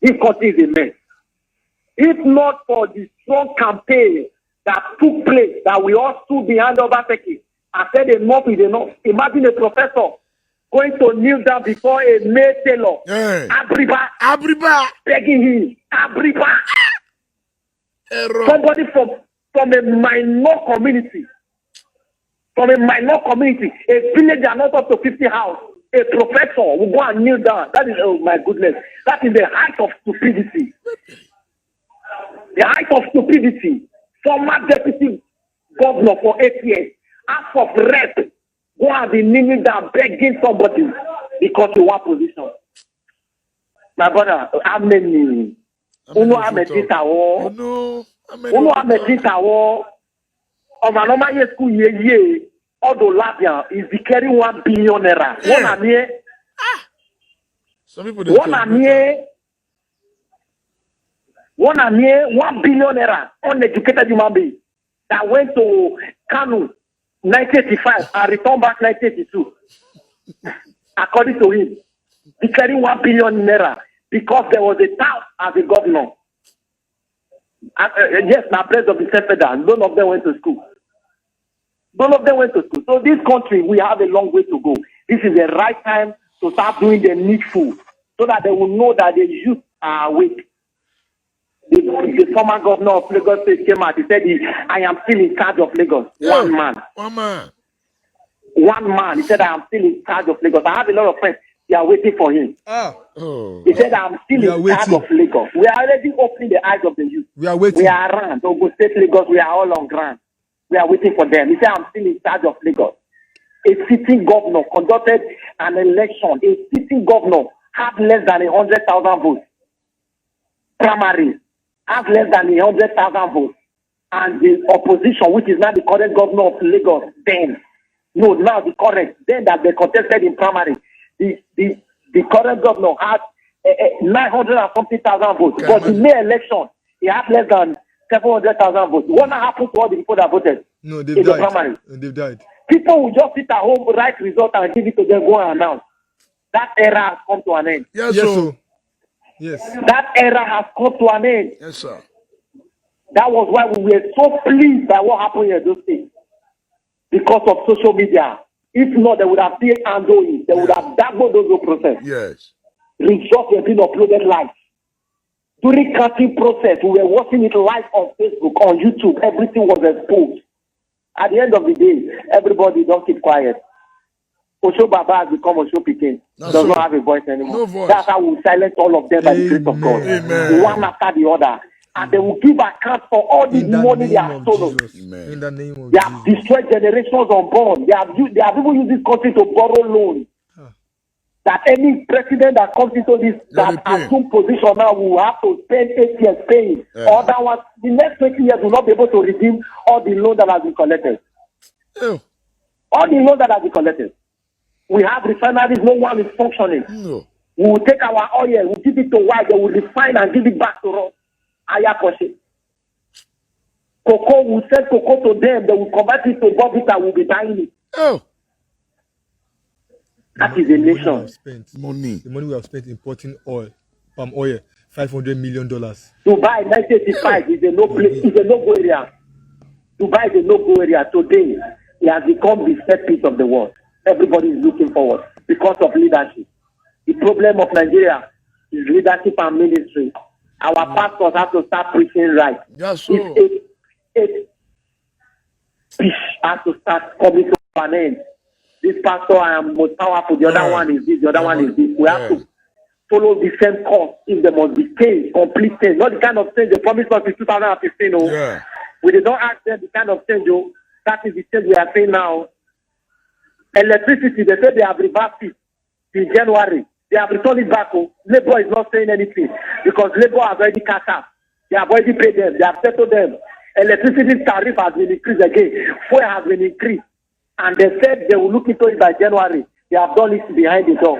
[SPEAKER 8] This country is a mess. If not for the strong campaign that took place, that we all stood behind overtaking and said enough is enough. Imagine a professor going to kneel down before a male tailor,
[SPEAKER 2] hey.
[SPEAKER 8] Abriba, begging him, Abriba.
[SPEAKER 2] Error.
[SPEAKER 8] Somebody from a minor community, a village that not up to 50 houses, a professor will go and kneel down. That is, oh my goodness, that is the height of stupidity. The height of stupidity. Former deputy governor for 8 years, ask of rep, go and be kneeling down begging somebody because you want position. My brother, how many? Uno ametita wo. Uno ametita wo. Of an normal school year, Odo Labian is declaring 1 billion naira. One year,
[SPEAKER 2] Some people they
[SPEAKER 8] One and here, 1 billion naira uneducated human being that went to Kanu 1985 and returned back 1982. According to him, declaring 1 billion naira because there was a town as a governor. Yes, now president of the Federal, none of them went to school. None of them went to school. So this country, we have a long way to go. This is the right time to start doing the needful so that they will know that the youth are awake. The former governor of Lagos State came out. He said, I am still in charge of Lagos.
[SPEAKER 2] Yeah.
[SPEAKER 8] One man.
[SPEAKER 2] One man.
[SPEAKER 8] One man. He said, I am still in charge of Lagos. I have a lot of friends. They are waiting for him.
[SPEAKER 2] Oh.
[SPEAKER 8] He said, I'm still
[SPEAKER 3] We are
[SPEAKER 8] in charge
[SPEAKER 3] waiting.
[SPEAKER 8] of Lagos. We are already opening the eyes of the youth.
[SPEAKER 3] We are waiting.
[SPEAKER 8] We are around. Ogun State, Lagos, we are all on ground. We are waiting for them. He said, I'm still in charge of Lagos. A sitting governor conducted an election. A sitting governor had less than 100,000 votes. Primaries have less than 100,000 votes. And the opposition, which is now the current governor of Lagos, now the current, then that they contested in primary, the current governor had 900 and something thousand votes.
[SPEAKER 2] Okay,
[SPEAKER 8] But in May election, he had less than 700,000 votes. What happened to all the people that voted
[SPEAKER 3] No,
[SPEAKER 8] in
[SPEAKER 3] they've
[SPEAKER 8] the
[SPEAKER 3] died.
[SPEAKER 8] primary?
[SPEAKER 3] They've died.
[SPEAKER 8] People will just sit at home, write result, and give it to them, go and announce. That era has come to an end.
[SPEAKER 2] Yes,
[SPEAKER 3] Yes,
[SPEAKER 2] sir.
[SPEAKER 3] so. Yes.
[SPEAKER 8] That era has come to an end.
[SPEAKER 2] Yes, sir.
[SPEAKER 8] That was why we were so pleased by what happened in those states. Because of social media. If not, they would have still handled it. They would have doubled those process.
[SPEAKER 2] Yes.
[SPEAKER 8] Results were being uploaded live. During counting process, we were watching it live on Facebook, on YouTube. Everything was exposed. At the end of the day, everybody don't keep quiet. Osho Baba has become Osho Pikin.
[SPEAKER 2] That's
[SPEAKER 8] Does
[SPEAKER 2] so.
[SPEAKER 8] not have a voice anymore.
[SPEAKER 2] No voice.
[SPEAKER 8] That's how we silence all of them by the grace of God.
[SPEAKER 2] Amen.
[SPEAKER 8] One after the other. And they will give account for all the
[SPEAKER 3] In the
[SPEAKER 8] money they
[SPEAKER 3] name
[SPEAKER 8] have
[SPEAKER 3] of
[SPEAKER 8] stolen.
[SPEAKER 3] Jesus.
[SPEAKER 2] Amen.
[SPEAKER 3] In the name of
[SPEAKER 8] They have
[SPEAKER 3] Jesus.
[SPEAKER 8] destroyed generations unborn. They have people use this country to borrow loans. That any president that comes into this
[SPEAKER 2] Yeah,
[SPEAKER 8] that
[SPEAKER 2] they pay.
[SPEAKER 8] assume position now will have to spend 8 years paying.
[SPEAKER 2] Yeah.
[SPEAKER 8] Or that one, the next 20 years will not be able to redeem all the loan that has been collected.
[SPEAKER 2] Oh.
[SPEAKER 8] All the loan that has been collected. We have refineries, no one is functioning.
[SPEAKER 2] No.
[SPEAKER 8] We will take our oil, we give it to white, they will refine and give it back to us. Ayakoshi. Cocoa, we sell cocoa to them, they will convert it to Bobita, we'll be buying it.
[SPEAKER 2] Oh.
[SPEAKER 8] That is a
[SPEAKER 3] The money we
[SPEAKER 8] nation.
[SPEAKER 3] have spent.
[SPEAKER 2] Money.
[SPEAKER 3] The money we have spent importing oil, palm oil, $500 million.
[SPEAKER 8] Dubai 1985 is a no-go area. Dubai is a no-go area. Today, it has become the set piece of the world. Everybody is looking forward because of leadership. The problem of Nigeria is leadership and ministry. Our pastors have to start preaching right.
[SPEAKER 2] Yes, so.
[SPEAKER 8] It has to start coming to an end. This pastor, I am most powerful. The other one is this. The other one is this. We have to follow the same course if there must be change, complete change. Not the kind of change they promised us in 2015. Oh.
[SPEAKER 2] Yeah.
[SPEAKER 8] We did not ask them the kind of change. Oh. That is the change we are saying now. Electricity, they said they have reversed it in January. They have returned it back. Oh. Labour is not saying anything because Labour has already cashed out. They have already paid them. They have settled them. Electricity tariff has been increased again. Fuel has been increased. And they said they will look into it by January. They have done it behind the door.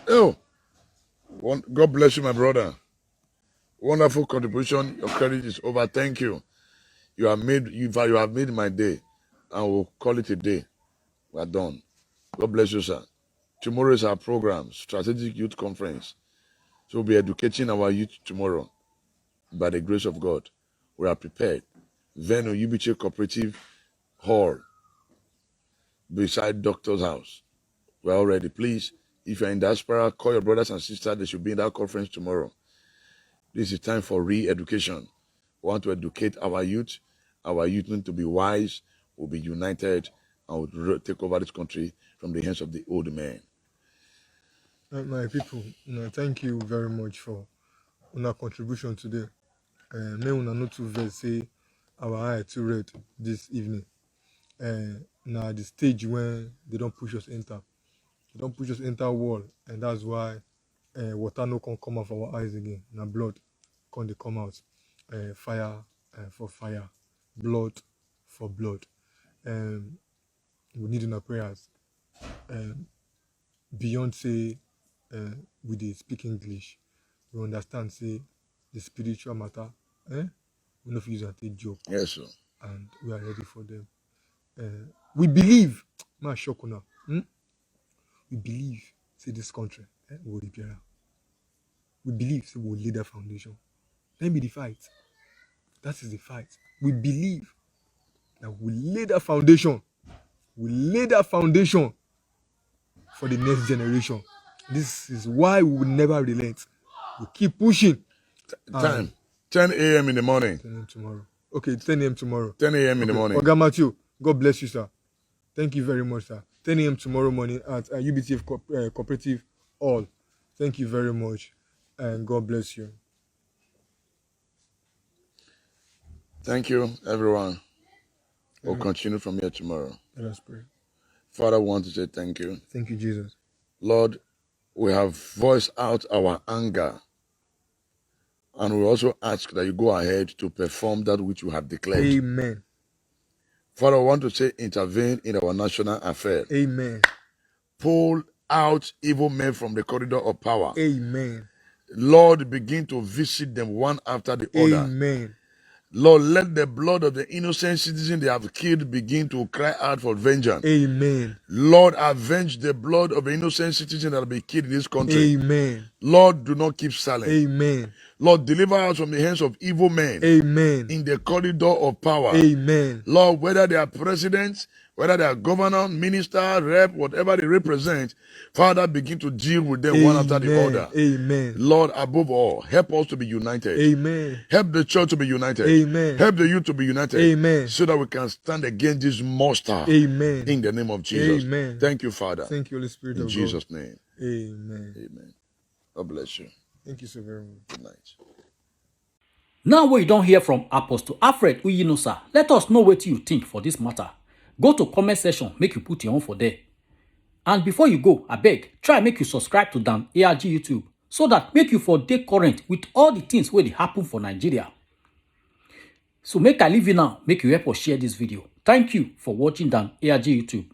[SPEAKER 2] Oh. God bless you, my brother. Wonderful contribution. Your credit is over. Thank you. You have made my day. And we'll call it a day. We're done. God bless you, sir. Tomorrow is our program, Strategic Youth Conference. So we'll be educating our youth tomorrow. By the grace of God, we are prepared. Venue, UBC Cooperative Hall, beside Doctor's House. We're all ready. Please, if you're in diaspora, call your brothers and sisters. They should be in that conference tomorrow. This is time for re-education. We want to educate our youth. Our youth need to be wise, will be united, and will take over this country from the hands of the old men.
[SPEAKER 3] My people, thank you very much for our contribution today. May una not to vex say our eye too red this evening. Now the stage when they don't push us enter. They don't push us enter wall, and that's why water no can come out of our eyes again. Now blood can they come out. Fire for fire, blood for blood. We need in our prayers. beyond say we dey speak English, we understand say the spiritual matter, we no fit use am take joke,
[SPEAKER 2] Yes, sir.
[SPEAKER 3] and we are ready for them. We believe, ma shock una, we believe say this country will repair am. We believe say we will lay that foundation. Let be the fight. That is the fight. We believe that we lay that foundation. We lay that foundation for the next generation. This is why we will never relent. We keep pushing.
[SPEAKER 2] Time. 10 a.m. in the morning.
[SPEAKER 3] 10 a.m. tomorrow. Okay, 10 a.m. tomorrow.
[SPEAKER 2] 10 a.m. in the morning.
[SPEAKER 3] Oga Matthew, God bless you, sir. Thank you very much, sir. 10 a.m. tomorrow morning at UBTF Cooperative Hall. Thank you very much, and God bless you.
[SPEAKER 2] Thank you, everyone. We'll continue from here tomorrow.
[SPEAKER 3] Let us pray.
[SPEAKER 2] Father, we want to say thank you.
[SPEAKER 3] Thank you, Jesus.
[SPEAKER 2] Lord, we have voiced out our anger. And we also ask that you go ahead to perform that which you have declared.
[SPEAKER 3] Amen.
[SPEAKER 2] Father, I want to say intervene in our national affairs.
[SPEAKER 3] Amen.
[SPEAKER 2] Pull out evil men from the corridor of power.
[SPEAKER 3] Amen.
[SPEAKER 2] Lord, begin to visit them one after the other.
[SPEAKER 3] Amen.
[SPEAKER 2] Lord, let the blood of the innocent citizens they have killed begin to cry out for vengeance.
[SPEAKER 3] Amen.
[SPEAKER 2] Lord, avenge the blood of the innocent citizens that have been killed in this country.
[SPEAKER 3] Amen.
[SPEAKER 2] Lord, do not keep silent.
[SPEAKER 3] Amen.
[SPEAKER 2] Lord, deliver us from the hands of evil men.
[SPEAKER 3] Amen.
[SPEAKER 2] In the corridor of power.
[SPEAKER 3] Amen.
[SPEAKER 2] Lord, whether they are presidents, whether they are governor, minister, rep, whatever they represent, Father, begin to deal with them one after the other.
[SPEAKER 3] Amen.
[SPEAKER 2] Lord, above all, help us to be united.
[SPEAKER 3] Amen.
[SPEAKER 2] Help the church to be united.
[SPEAKER 3] Amen.
[SPEAKER 2] Help the youth to be united.
[SPEAKER 3] Amen.
[SPEAKER 2] So that we can stand against this monster.
[SPEAKER 3] Amen.
[SPEAKER 2] In the name of Jesus.
[SPEAKER 3] Amen.
[SPEAKER 2] Thank you, Father.
[SPEAKER 3] Thank you, Holy Spirit
[SPEAKER 2] In
[SPEAKER 3] of
[SPEAKER 2] Jesus'
[SPEAKER 3] God.
[SPEAKER 2] name.
[SPEAKER 3] Amen.
[SPEAKER 2] Amen. God bless you.
[SPEAKER 3] Thank you so very much.
[SPEAKER 2] Good night.
[SPEAKER 1] Now we don't hear from Apostle Alfred Uyinosa, let us know what you think for this matter. Go to comment section, make you put your own for there. And before you go, I beg, try make you subscribe to Dan ARG YouTube so that make you for day current with all the things where they happen for Nigeria. So make I leave you now, make you help us share this video. Thank you for watching Dan ARG YouTube.